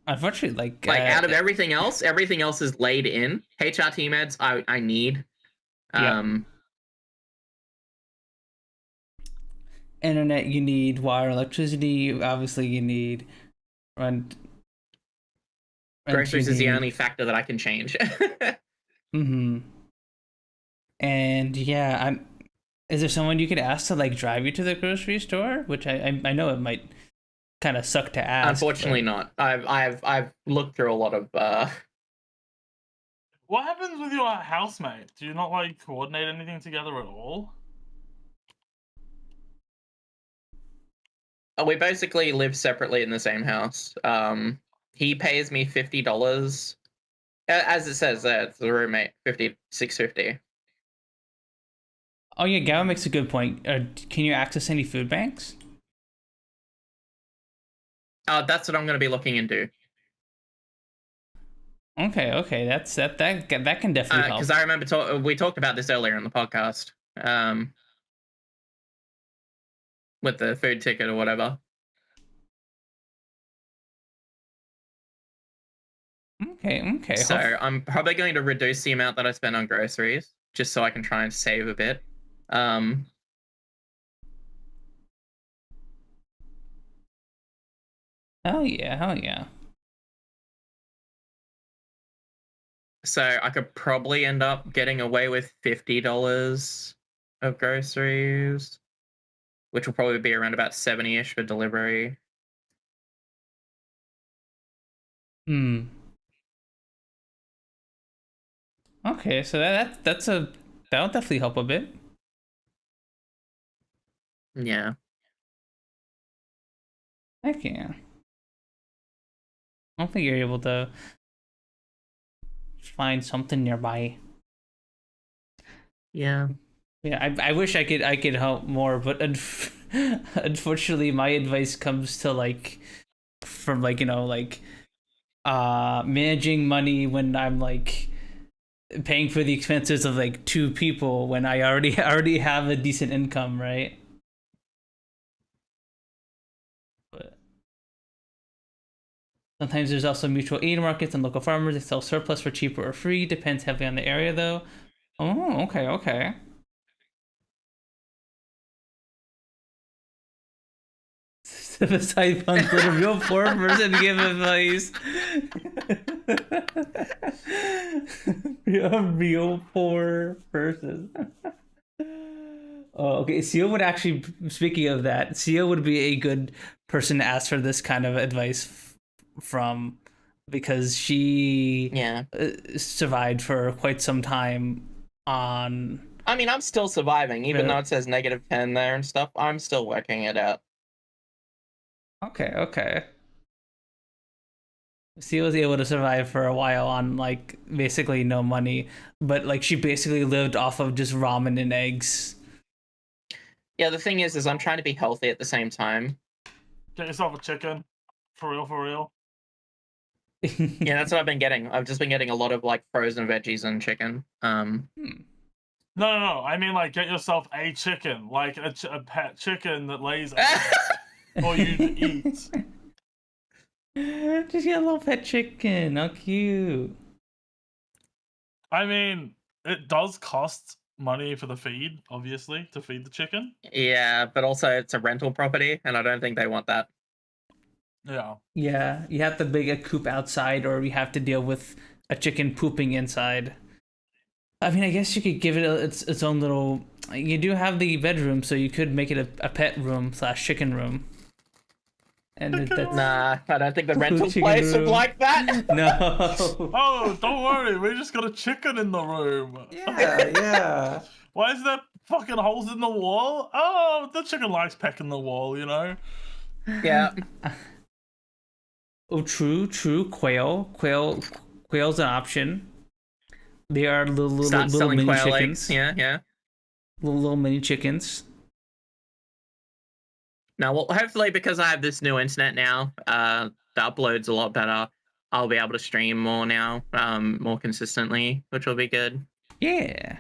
unfortunately, like out of everything else is laid in. HRT meds I need. Internet you need, wire, electricity obviously you need, rent groceries is the only factor that I can change. And yeah, is there someone you could ask to like drive you to the grocery store? Which I know it might kind of suck to ask. Unfortunately, not. I've looked through a lot of. What happens with your housemate? Do you not like coordinate anything together at all? We basically live separately in the same house. He pays me $50, as it says there. It's the roommate, $6.50. Oh yeah, Gavin makes a good point. Can you access any food banks? That's what I'm going to be looking into. Okay, that can definitely help. Because I remember we talked about this earlier in the podcast. With the food ticket or whatever. Okay. So I'm probably going to reduce the amount that I spend on groceries, just so I can try and save a bit. Hell yeah. So I could probably end up getting away with $50 of groceries, which will probably be around about 70-ish for delivery. Okay, so that'll definitely help a bit. Yeah. Heck yeah. I don't think you're able to find something nearby. Yeah. Yeah, I wish I could help more, but unfortunately, my advice comes to from managing money when I'm like paying for the expenses of like 2 people when I already have a decent income, right? But sometimes there's also mutual aid markets and local farmers. They sell surplus for cheaper or free. Depends heavily on the area, though. Oh, okay. Beside Punz, let a real poor person give advice. A real poor person. Oh, okay. Siel would actually, speaking of that, Siel would be a good person to ask for this kind of advice from, because she survived for quite some time on. I mean, I'm still surviving, even though it says -10 there and stuff. I'm still working it out. Okay. She was able to survive for a while on like basically no money, but like she basically lived off of just ramen and eggs. Yeah, the thing is I'm trying to be healthy at the same time. Get yourself a chicken. For real. Yeah, that's what I've been getting. I've just been getting a lot of like frozen veggies and chicken. No. I mean, like, get yourself a chicken, like a pet chicken that lays eggs for you to eat. Just get a little pet chicken. How cute. I mean, it does cost money for the feed, obviously, to feed the chicken. Yeah, but also it's a rental property, and I don't think they want that. Yeah, you have to make a coop outside, or you have to deal with a chicken pooping inside. I mean, I guess you could give it its own little. You do have the bedroom, so you could make it a pet room / chicken room. And that's Nah, I don't think the rental Chicken place would room. like that. no. Oh, don't worry, we just got a chicken in the room. Yeah. Why is there fucking holes in the wall? Oh, the chicken likes pecking the wall, you know? Yeah. Oh, true. Quail's an option. They are little Start selling mini quail chickens. eggs. Yeah. Little mini chickens. Now, well, hopefully, because I have this new internet now, the upload's a lot better. I'll be able to stream more now, more consistently, which will be good. Yeah.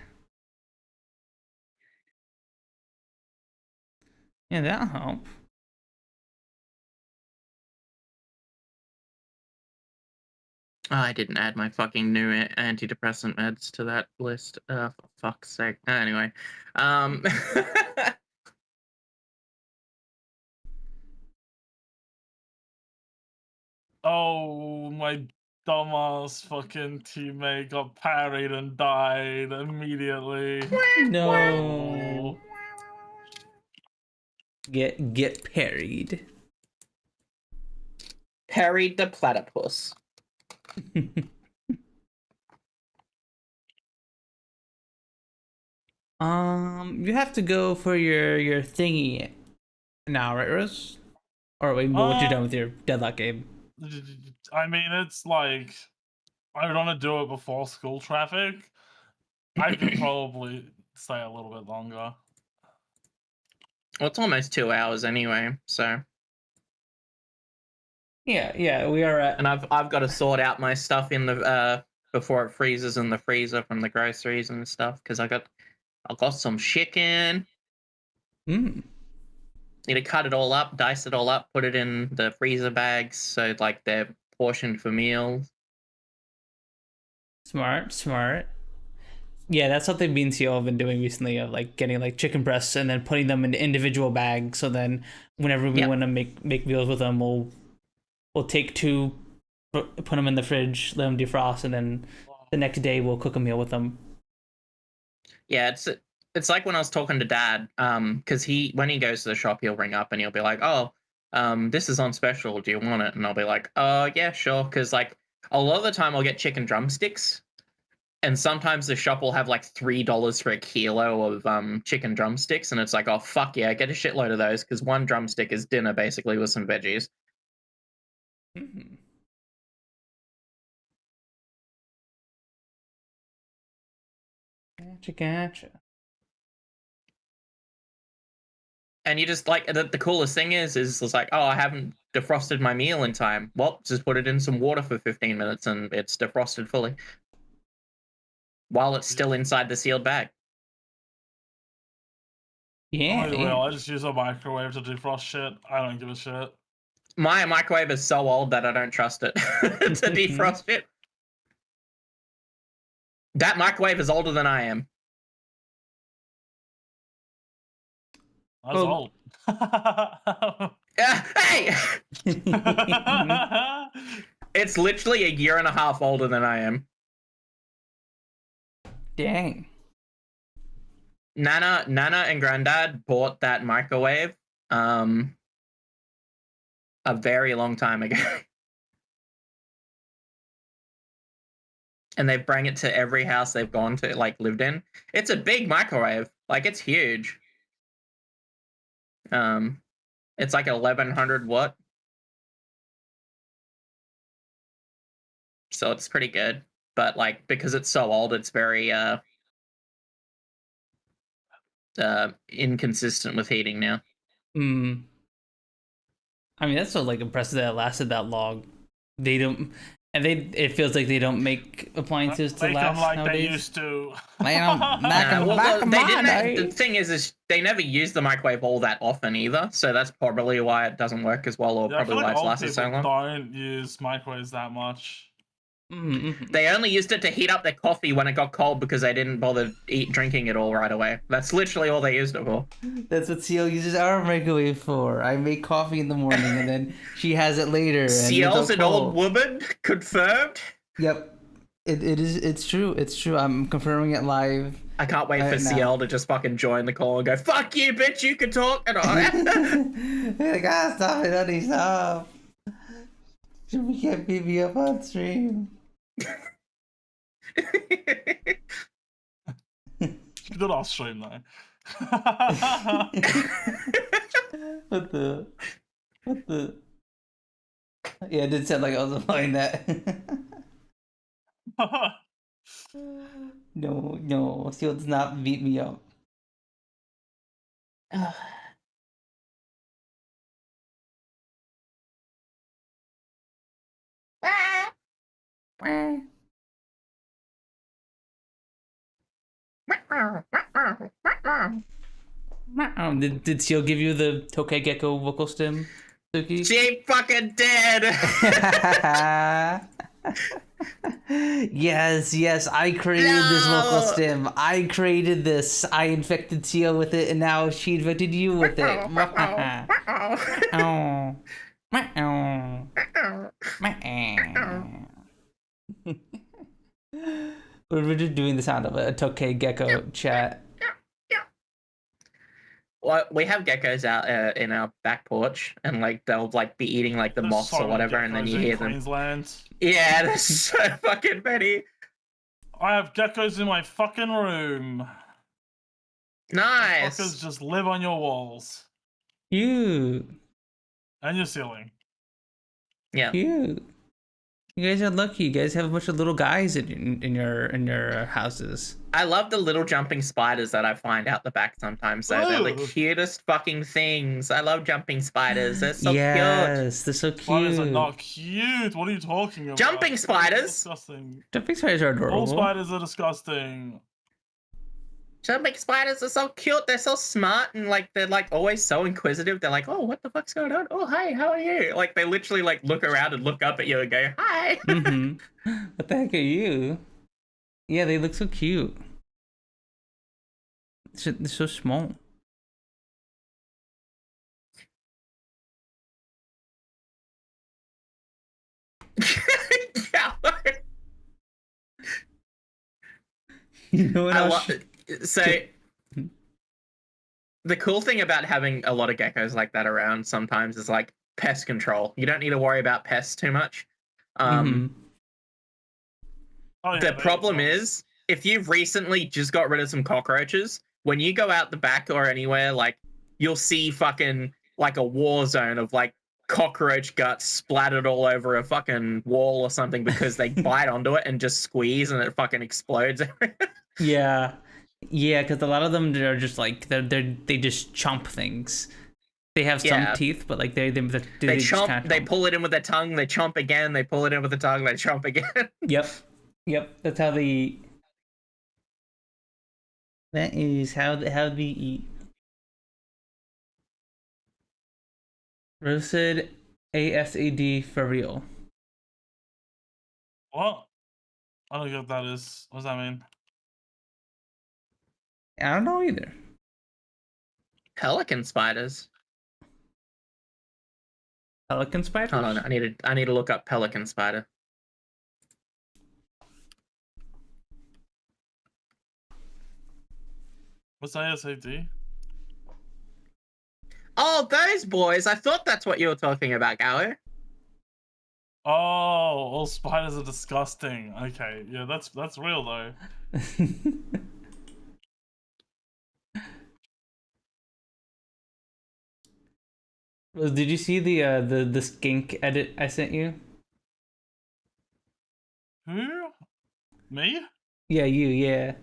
Yeah, that'll help. Oh, I didn't add my fucking new antidepressant meds to that list. For fuck's sake. Anyway, Oh, my dumbass fucking teammate got parried and died immediately. No. Get parried. parried the platypus. You have to go for your thingy now, right, Rose? Or wait, what you done with your deadlock game? I mean, it's like I would want to do it before school traffic. I could probably stay a little bit longer. Well, it's almost 2 hours anyway, so. Yeah, we are at. And I've got to sort out my stuff in the before it freezes in the freezer from the groceries and stuff, because I got some chicken. Need to cut it all up, dice it all up, put it in the freezer bags so like they're portioned for meals. Smart. Yeah, that's something me and Siel have been doing recently, of like getting like chicken breasts and then putting them in individual bags. So then whenever we want to make meals with them, we'll take two, put them in the fridge, let them defrost, and then the next day we'll cook a meal with them. Yeah, it's like when I was talking to Dad, because when he goes to the shop, he'll ring up and he'll be like, "Oh, this is on special. Do you want it?" And I'll be like, yeah, sure." Because like a lot of the time I'll get chicken drumsticks, and sometimes the shop will have like $3 for a kilo of chicken drumsticks, and it's like, oh fuck yeah, get a shitload of those, because one drumstick is dinner basically with some veggies. Gotcha. And you just like the coolest thing is it's like, oh, I haven't defrosted my meal in time. Well, just put it in some water for 15 minutes and it's defrosted fully while it's still inside the sealed bag. Yeah. I just use a microwave to defrost shit. I don't give a shit. My microwave is so old that I don't trust it to defrost it. That microwave is older than I am. That's old. Hey! It's literally 1.5 years older than I am. Dang. Nana and Granddad bought that microwave a very long time ago. And they bring it to every house they've gone to, like, lived in. It's a big microwave. Like, it's huge. It's like 1100 watt. So it's pretty good. But, like, because it's so old, it's very, inconsistent with heating now. I mean, that's so, like, impressive that it lasted that long. They don't... And it feels like they don't make appliances to last like nowadays. They used to. The thing is they never use the microwave all that often either, so that's probably why it doesn't work as well, or probably why it's lasted so long. Don't use microwaves that much. They only used it to heat up their coffee when it got cold because they didn't bother drinking it all right away. That's literally all they used it for. That's what Siel uses our microwave for. I make coffee in the morning and then she has it later. Siel's an old woman? Confirmed? Yep. It's true. It's true. I'm confirming it live. I can't wait for No. Siel to just fucking join the call and go, "Fuck you, bitch! You can talk." And all. Like, stop it, honey, stop. You can't beat me up on stream. Good off stream though. What the? Yeah, it did sound like I was playing that. No, Seal does not beat me up. Did Seal give you the Tokay Gecko vocal stem, Sooky? She fucking did. Yes, I created this vocal stem. I created this. I infected Seal with it, and now she infected you with it. We're just doing the sound of a Tokay Gecko chat. Well, we have geckos out in our back porch, and like they'll like be eating like the moths or whatever, and then you hear them. Queensland. Yeah, there's so fucking many. I have geckos in my fucking room. Nice. Fuckers just live on your walls. Cute. And your ceiling. Yeah. Cute. You guys are lucky. You guys have a bunch of little guys in your houses. I love the little jumping spiders that I find out the back sometimes. So they're the cutest fucking things. I love jumping spiders. They're so cute. Yes, they're so cute. Spiders are not cute. What are you talking about? Jumping spiders? Disgusting. Jumping spiders are adorable. All spiders are disgusting. Jumping spiders are so cute. They're so smart and like they're like always so inquisitive. They're like, "Oh, what the fuck's going on? Oh, hi, how are you?" Like they literally like look around and look up at you and go, "Hi." What the heck are you? Yeah, they look so cute. They're so small. Yeah. You know what I else? love it. So the cool thing about having a lot of geckos like that around sometimes is like pest control. You don't need to worry about pests too much. Oh, yeah, The problem is if you've recently just got rid of some cockroaches, when you go out the back or anywhere, like you'll see fucking like a war zone of like cockroach guts splattered all over a fucking wall or something because they bite onto it and just squeeze and it fucking explodes. Yeah, because a lot of them are just like they just chomp things. They have some teeth, but like they chomp. They pull it in with their tongue. They chomp again. They pull it in with the tongue. They chomp again. Yep. That's how they eat. That is how they eat. Roasted ASAD for real. What? I don't get what that is. What does that mean? I don't know either. Pelican spiders. Pelican spiders? Hold on, I need to look up pelican spider. What's ASAD? Oh, those boys! I thought that's what you were talking about, Gallo. Oh, all spiders are disgusting. Okay, yeah, that's real though. Did you see the skink edit I sent you? Who? Me? Yeah, you. Yeah.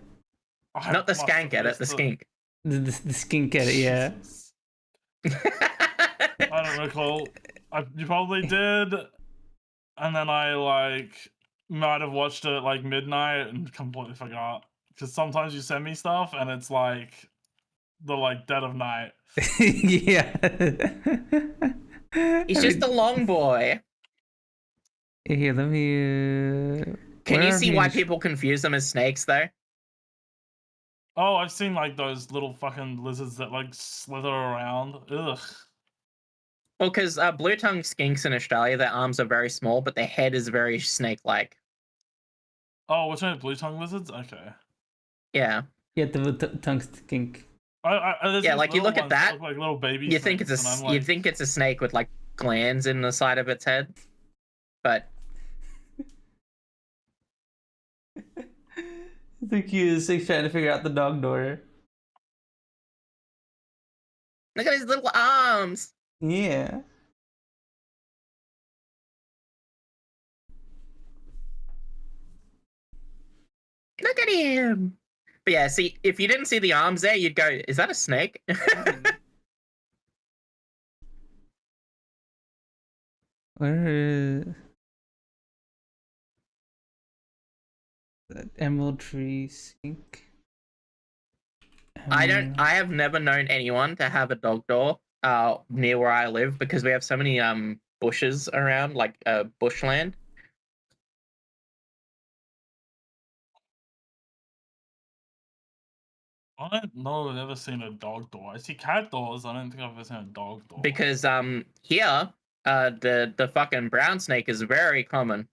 Not the skank edit, the skink. The skink edit. Yeah. I don't recall. You probably did, and then I like might have watched it at like midnight and completely forgot. Because sometimes you send me stuff and it's like the like dead of night. Yeah. He's just a long boy. Here, let me. Can you see why people confuse them as snakes, though? Oh, I've seen like those little fucking lizards that like slither around. Ugh. Well, because blue-tongued skinks in Australia, their arms are very small, but their head is very snake-like. Oh, which one? Blue tongue lizards? Okay. Yeah. Get the tongue kink. Yeah, like you look at that, look like little baby you think it's snakes, you think it's a snake with like glands in the side of its head, but The cutest thing trying to figure out the dog door. look at his little arms. Yeah. Look at him. But yeah, see, if you didn't see the arms there, you'd go, "Is that a snake?" Where is that emerald tree sink? I have never known anyone to have a dog door near where I live because we have so many bushes around, like bushland. I don't know. I've never seen a dog door. I see cat doors. I don't think I've ever seen a dog door. Because here the fucking brown snake is very common,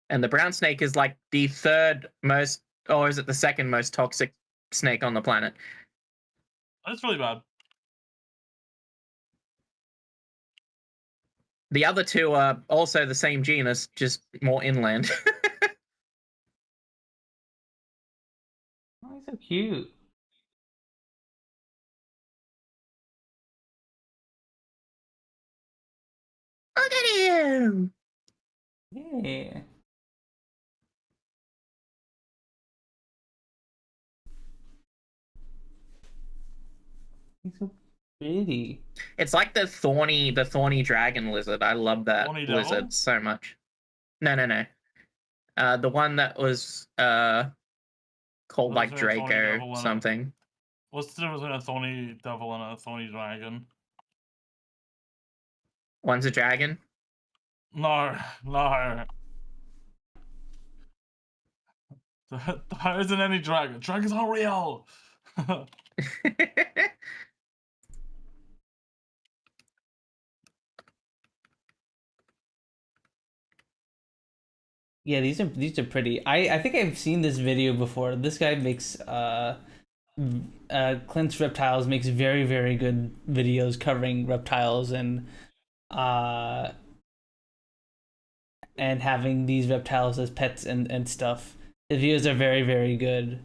and the brown snake is like the third most, or is it the second most toxic snake on the planet? That's really bad. The other two are also the same genus, just more inland. Oh, he's so cute. Look at him! Yeah. He's so pretty. It's like the thorny dragon lizard. I love that Thorny lizard devil? so much. No. The one that was called What like is there a thorny devil Draco in it? something. What's the difference between a thorny devil and a thorny dragon? One's a dragon. No. There isn't any dragon. Dragons aren't real. Yeah, these are pretty. I think I've seen this video before. This guy makes Clint's Reptiles makes very, very good videos covering reptiles and having these reptiles as pets and stuff. The videos are very, very good.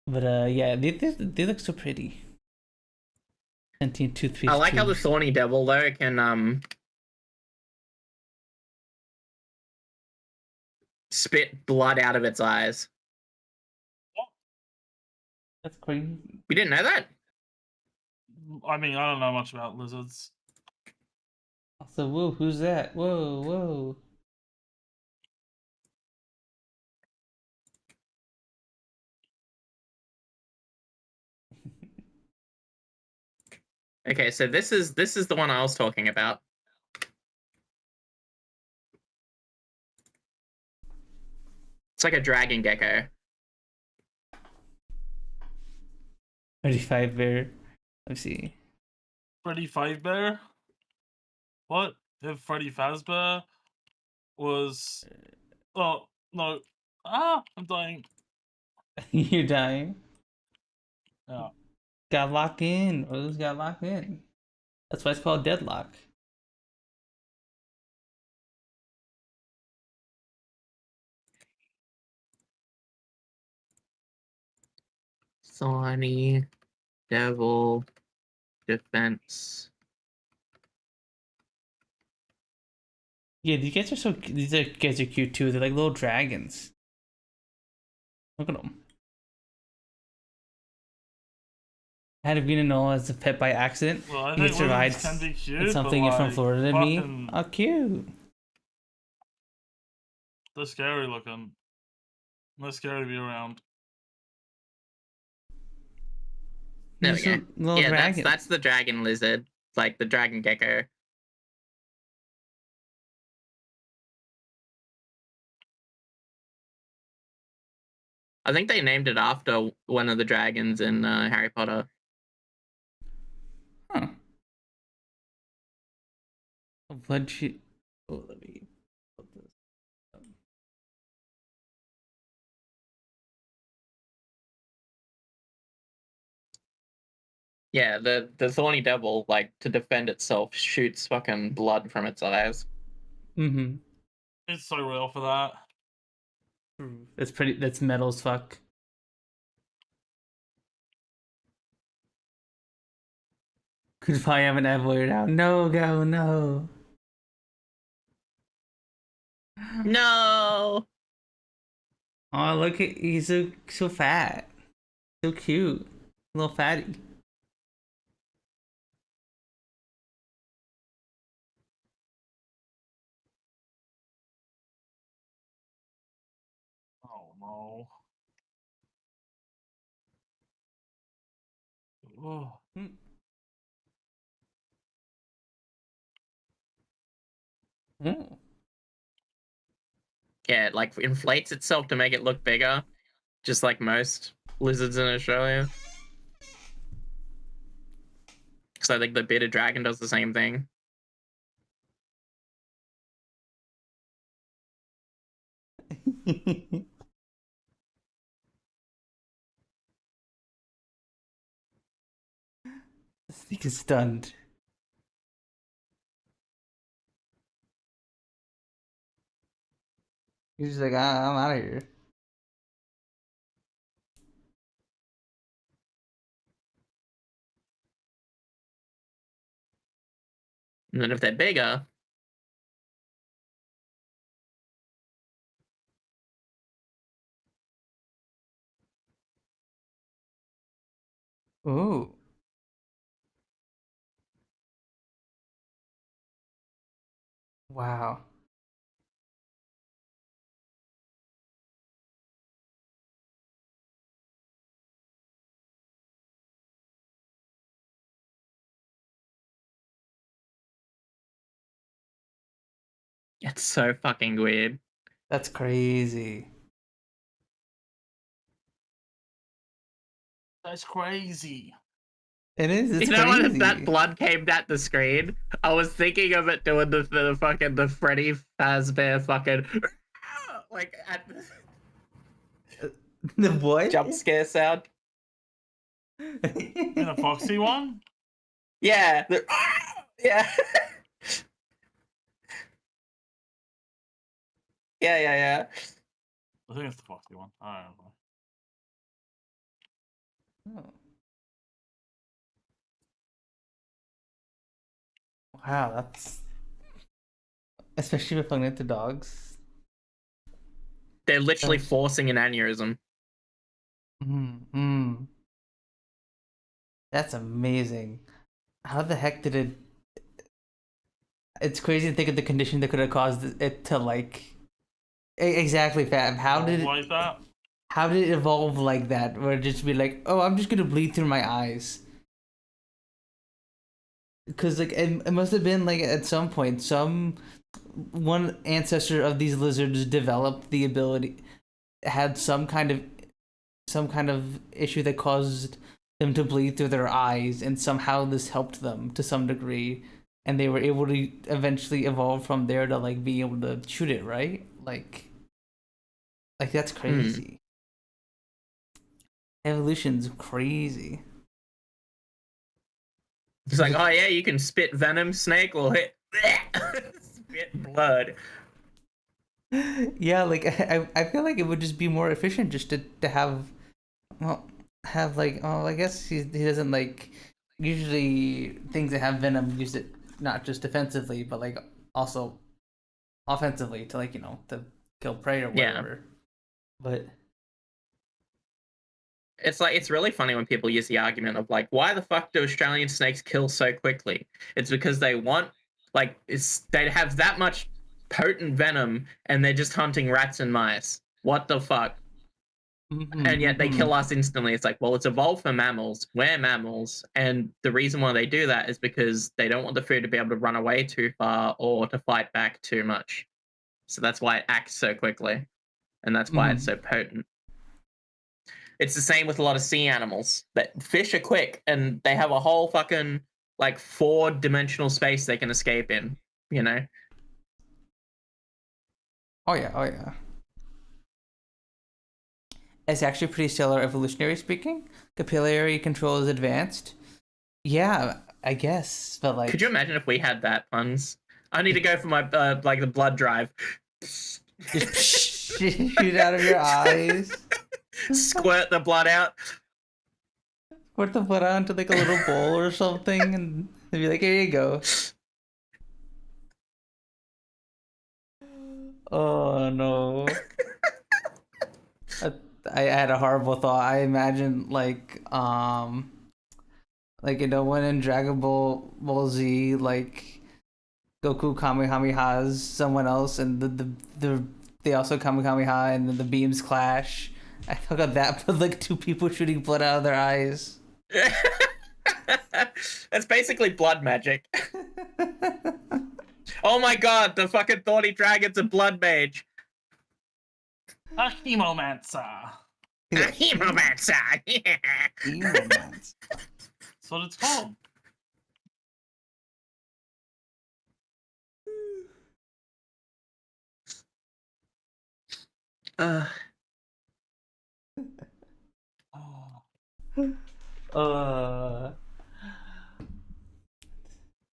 But yeah, they look so pretty. Sentient toothpaste. I like how the thorny devil though can spit blood out of its eyes. That's crazy. You didn't know that? I mean, I don't know much about lizards. Also, whoa, who's that? Whoa. Okay, so this is the one I was talking about. It's like a dragon gecko. 35 bear. Let's see. Freddy Fazbear? What? If Freddy Fazbear was... Oh, no. Ah, I'm dying. You're dying. Yeah. Got locked in. Or just got locked in. That's why it's called deadlock. Thorny devil defense. Yeah, these guys are cute too. They're like little dragons. Look at them. I had a green anola as a pet by accident. Well, I He think survived. lizards can be cute, It's something but, from like, Florida to me. fucking- Oh, cute. They're scary looking. They're scary to be around. There These we are go. little Yeah, dragons. that's the dragon lizard. It's like the dragon gecko. I think they named it after one of the dragons in Harry Potter. Huh. A blood sheet. Oh, let me put this. Yeah, the thorny devil, like, to defend itself, shoots fucking blood from its eyes. Mm-hmm. It's so real for that. That's metal as fuck. Goodbye, have an avoid out. No, go, no. No! Oh, look at he's so fat. So cute. Little fatty. Oh no. Oh. Mm. Yeah, it, like, inflates itself to make it look bigger, just like most lizards in Australia. Because I think the bearded dragon does the same thing. This thing is stunned. He's just like, I'm out of here. And then if they're bigger, Ooh. Wow. it's so fucking weird. That's crazy. That's crazy. It is. It's You know crazy. when that blood came at the screen, I was thinking of it doing the fucking the Freddy Fazbear fucking like at The what? jump scare sound. In the Foxy one? Yeah. Yeah. yeah. I think it's the Foxy one. I don't know. Oh. Wow, that's especially with plugging into dogs. They're literally forcing an aneurysm. Mm-hmm. That's amazing. How the heck did it? It's crazy to think of the condition that could have caused it to like. Exactly, Fab. How did it? Like that? How did it evolve like that? Where it just be like, oh, I'm just gonna bleed through my eyes. Because like it must have been like at some point one ancestor of these lizards developed the ability, had some kind of issue that caused them to bleed through their eyes, and somehow this helped them to some degree, and they were able to eventually evolve from there to like be able to shoot it, right? Like that's crazy. Evolution's crazy. It's like, oh yeah, you can spit venom, snake will hit spit blood. Yeah, like I feel like it would just be more efficient just to have like, oh, I guess he doesn't like, usually things that have venom use it not just defensively but like also offensively to like, to kill prey or whatever. Yeah. But it's like, it's really funny when people use the argument of like, why the fuck do Australian snakes kill so quickly? It's because they want, like, they have that much potent venom and they're just hunting rats and mice. What the fuck? Mm-hmm, and yet they kill us instantly. It's like, well, it's evolved for mammals. We're mammals. And the reason why they do that is because they don't want the food to be able to run away too far or to fight back too much. So that's why it acts so quickly. And that's why it's so potent. It's the same with a lot of sea animals. That fish are quick and they have a whole fucking like 4-dimensional space they can escape in, you know? Oh yeah. It's actually pretty stellar evolutionary speaking. Capillary control is advanced. Yeah, I guess, but like, Could you imagine if we had that, Punz? I need to go for my like the blood drive. just shoot out of your eyes, Squirt the blood out. put the blood onto like a little bowl or something, and they'd be like, "Here you go." Oh no. I had a horrible thought. I imagined like when in Dragon Ball Z, like Goku Kamehamehas someone else, and they also Kamehameha, and then the beams clash. I forgot that, but like two people shooting blood out of their eyes. That's basically blood magic. Oh my god, the fucking thorny dragon's a blood mage. A hemomancer. A hemomancer. Yeah. Hemomancer. That's what it's called.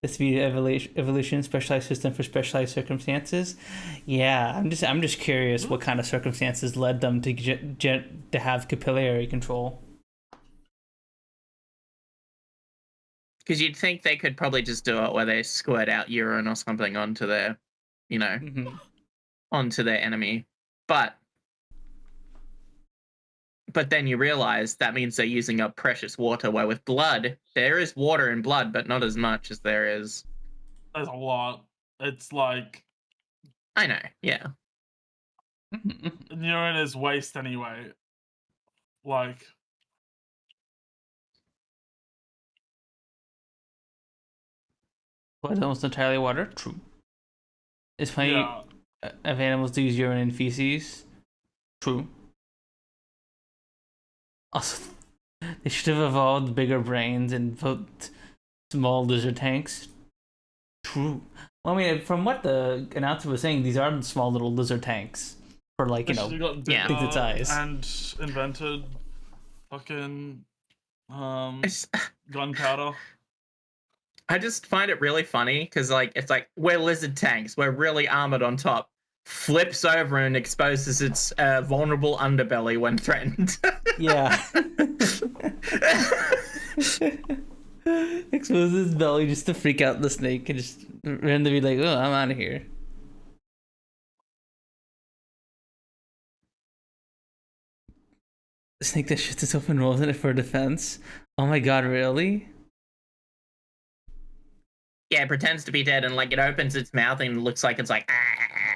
The speed of evolution, specialized system for specialized circumstances. Yeah, I'm just curious what kind of circumstances led them to have capillary control. Because you'd think they could probably just do it where they squirt out urine or something onto their, onto their enemy. But then you realize that means they're using up precious water, where with blood, there is water in blood, but not as much as there is. There's a lot. It's like... I know, yeah. Urine is waste anyway. Like... Blood is almost entirely water? True. It's plenty of animals to use urine and feces? True. Also, they should have evolved bigger brains and put small lizard tanks. True. Well, I mean, from what the announcer was saying, these are small little lizard tanks for like things its size. And invented fucking gunpowder. I just find it really funny because it's like we're lizard tanks, we're really armored on top. Flips over and exposes its vulnerable underbelly when threatened. Yeah. Exposes his belly just to freak out the snake and just randomly be like, "Oh, I'm out of here." The snake that shoots itself and rolls in it for defense. Oh my god, really? Yeah, it pretends to be dead and it opens its mouth and looks like it's like.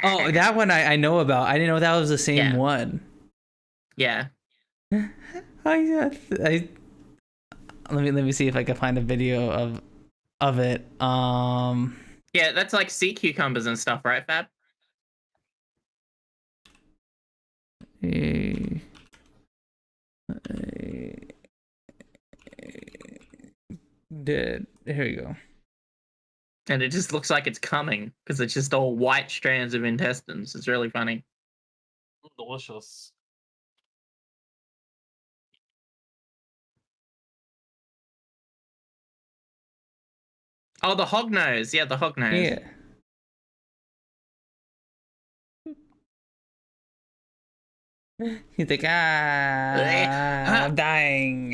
Oh, that one I know about. I didn't know that was the same one. Yeah. Let me see if I can find a video of it. Yeah, that's like sea cucumbers and stuff, right, Fab? Dead. Here we go. And it just looks like it's coming because it's just all white strands of intestines. It's really funny. Delicious. Oh, the hognose. Yeah, the hognose. Yeah. He's like, I'm dying.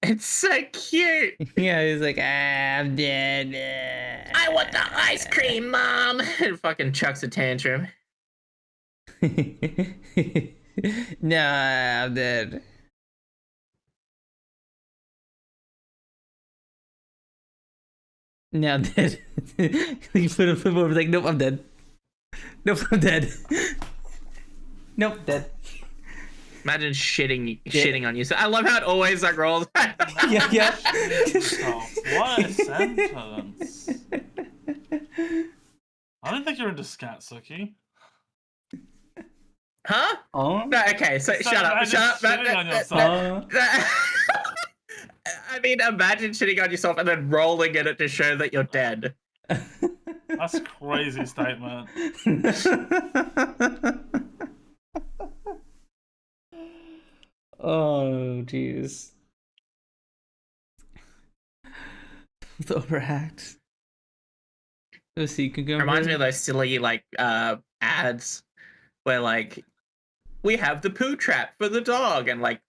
It's so cute. Yeah, he's like, I'm dead. I want the ice cream, Mom. And fucking chucks a tantrum. No, I'm dead. No, I'm dead. You flip over, like, nope, I'm dead. Nope, I'm dead. Nope, dead. Imagine shitting on you. So I love how it always rolls. Yeah. Oh, what a sentence. I don't think you're into scat, Sooky. Huh? Oh. No, okay, so shut up. Shitting on yourself. I mean, imagine shitting on yourself and then rolling in it to show that you're dead. That's a crazy statement. jeez. The overact. The sea cucumber. Reminds me of those silly like ads where like we have the poo trap for the dog, and like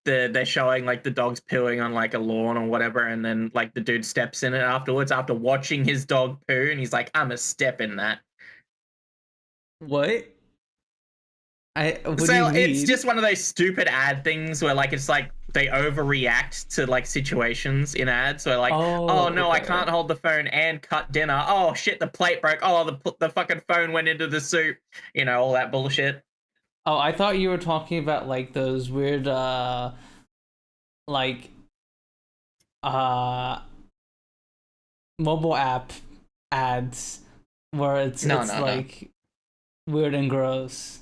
they're showing like the dog's pooing on like a lawn or whatever, and then like the dude steps in it afterwards after watching his dog poo, and he's like, I'm a step in that. What? What do So you it's mean? just one of those stupid ad things where like it's like they overreact to like situations in ads where like, oh no, I can't hold the phone and cut dinner. Oh shit, the plate broke. Oh, the fucking phone went into the soup. You know, all that bullshit. Oh, I thought you were talking about like those weird like mobile app ads where it's like weird and gross.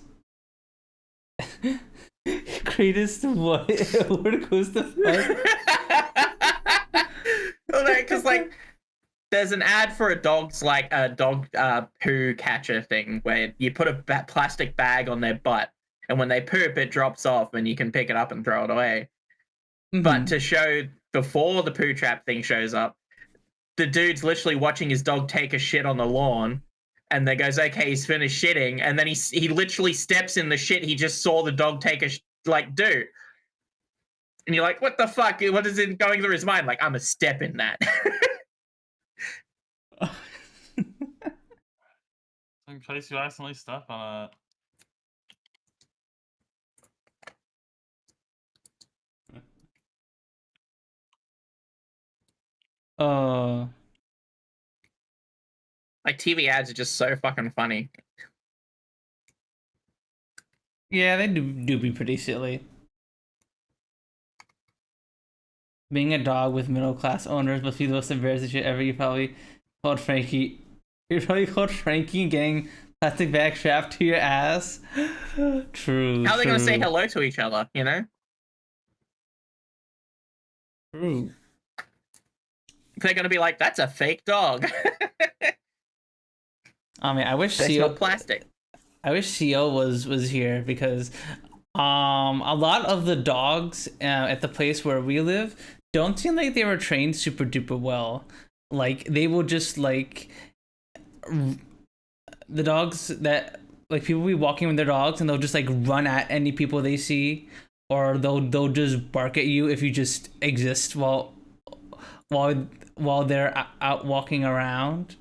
Greatest what? Where goes the fuck? Because like there's an ad for a dog's like a dog poo catcher thing where you put a plastic bag on their butt, and when they poop it drops off and you can pick it up and throw it away. But to show before the poo trap thing shows up, the dude's literally watching his dog take a shit on the lawn, and then goes, okay, he's finished shitting, and then he literally steps in the shit he just saw the dog take a do. And you're like, what the fuck? What is it going through his mind? Like, I'm a step in that. In case you accidentally step on it. Like, TV ads are just so fucking funny. Yeah, they do be pretty silly. Being a dog with middle class owners must be the most embarrassing shit ever. You probably called Frankie. You probably called Frankie getting plastic bag strapped to your ass. True. How are they gonna say hello to each other? You know. True. They're gonna be like, "That's a fake dog." I mean, I wish Siel plastic. I wish Siel was here because a lot of the dogs at the place where we live don't seem like they were trained super duper well. Like they will just like the dogs that like people will be walking with their dogs and they'll just like run at any people they see, or they'll just bark at you if you just exist while they're out walking around.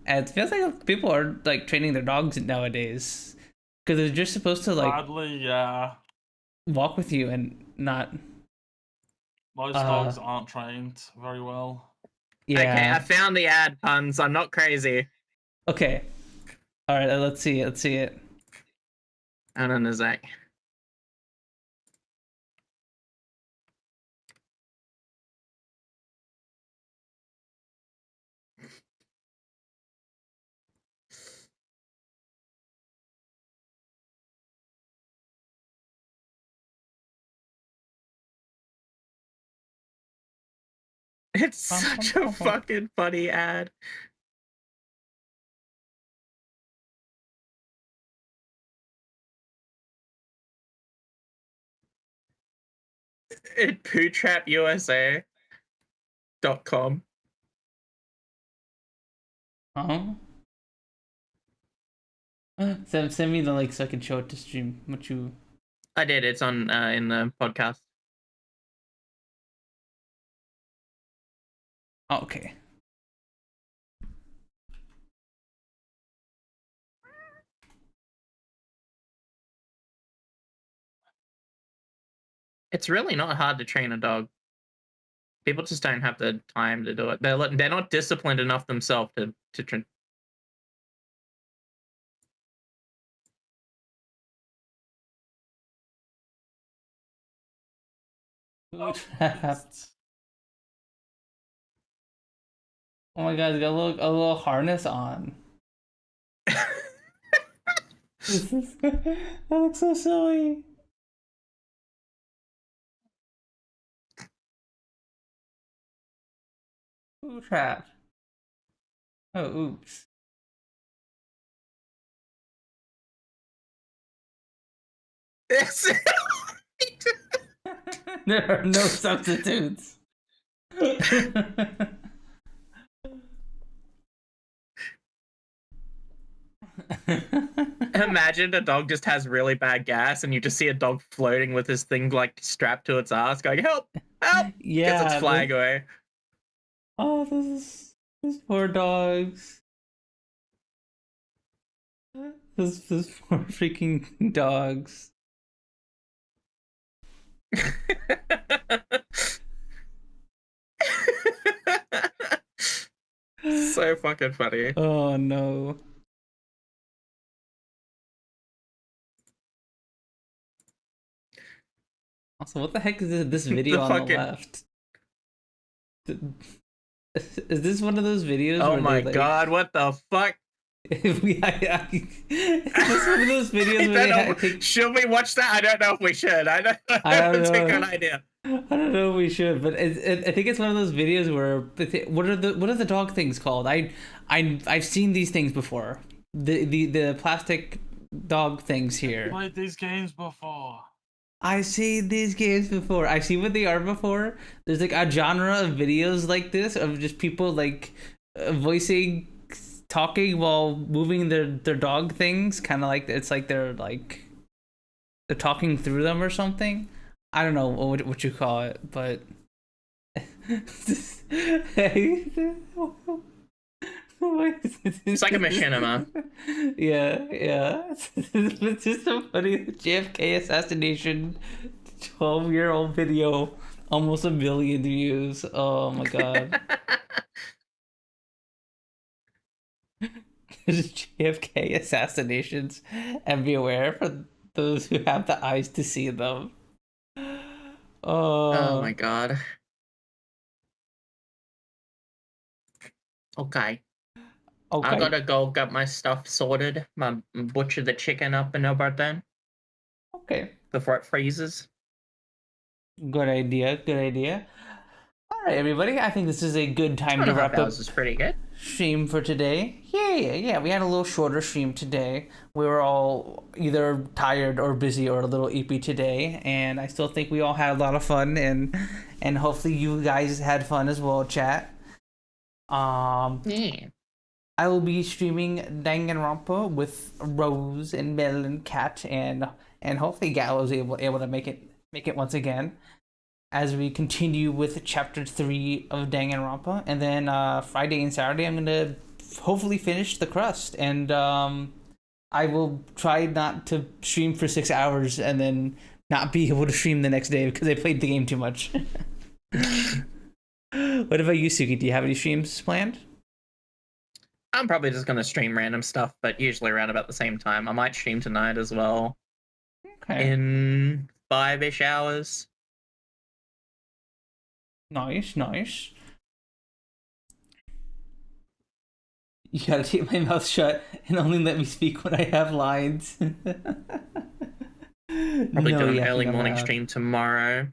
And it feels like people are like training their dogs nowadays because they're just supposed to like walk with you and not. Most dogs aren't trained very well. Yeah. Okay, I found the ad, Punz. I'm not crazy. Okay. All right, let's see it. I don't know, Zach. It's such a fucking funny ad. At pootrapusa.com. Send me the link so I can show it to stream. What you? I did. It's on in the podcast. Okay. It's really not hard to train a dog. People just don't have the time to do it. They're not disciplined enough themselves to train. Oh my god, it's got a little harness on. That looks so silly. Ooh, trap. Oh, oops. There are no substitutes. Imagine a dog just has really bad gas, and you just see a dog floating with this thing like strapped to its ass, going "Help! Help!" Yeah. Gets its flag away. Oh, those poor dogs. Those poor freaking dogs. So fucking funny. Oh no. Also, what the heck is this video on the left? Is this one of those videos? Oh where my they, god, what the fuck? is this one of those videos where should we watch that? I don't know if we should. I don't know. It's a good idea. I don't know if we should, but I think it's one of those videos where what are the dog things called? I've seen these things before. The plastic dog things here. Played these games before. I've seen these games before. I've seen what they are before. There's like a genre of videos like this of just people like talking while moving their dog things, kind of like it's like they're talking through them or something. I don't know what you call it, but it's like a machinima. Yeah. It's just so funny. The JFK assassination 12-year-old video, almost 1 million views. Oh my god. There's JFK assassinations everywhere for those who have the eyes to see them. Oh my god. Okay. I gotta go get my stuff sorted. Butcher the chicken up and about then. Okay. Before it freezes. Good idea. All right, everybody. I think this is a good time to wrap up. This is pretty good. Stream for today. Yeah. We had a little shorter stream today. We were all either tired or busy or a little eepy today, and I still think we all had a lot of fun, and hopefully you guys had fun as well, chat. Yeah. I will be streaming Danganronpa with Rose and Mel and Kat, and hopefully Gal is able to make it once again, as we continue with chapter 3 of Danganronpa, and then Friday and Saturday I'm gonna hopefully finish the crust, and I will try not to stream for 6 hours and then not be able to stream the next day because I played the game too much. What about you, Sooky? Do you have any streams planned? I'm probably just gonna stream random stuff, but usually around about the same time. I might stream tonight as well. Okay. In 5-ish hours. Nice. You gotta keep my mouth shut and only let me speak when I have lines. Probably do an early morning stream tomorrow.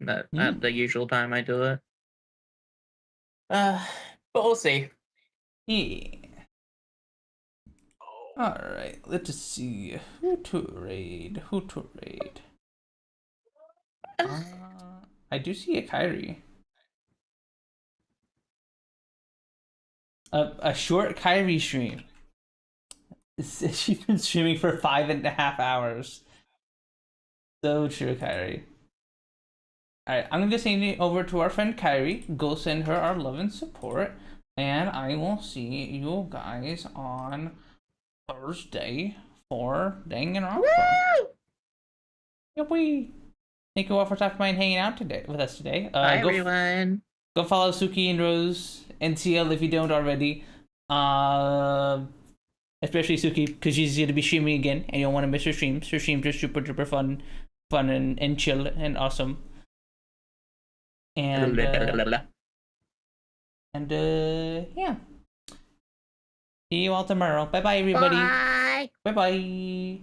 At the usual time I do it. But we'll see. Yeah. Alright, let's see. Who to raid? I do see a Kyrie. A short Kyrie stream. She's been streaming for 5.5 hours. So true, Kyrie. Alright, I'm gonna send it over to our friend Kyrie. Go send her our love and support. And I will see you guys on Thursday for Danganronpa. Yippee! Thank you all for stopping by and hanging out with us today. Bye, everyone. Go follow Sooky and Rose and Siel if you don't already. Especially Sooky, because she's going to be streaming again, and you don't want to miss her streams. Her streams are super duper fun and chill and awesome. And yeah. See you all tomorrow. Bye bye, everybody. Bye bye.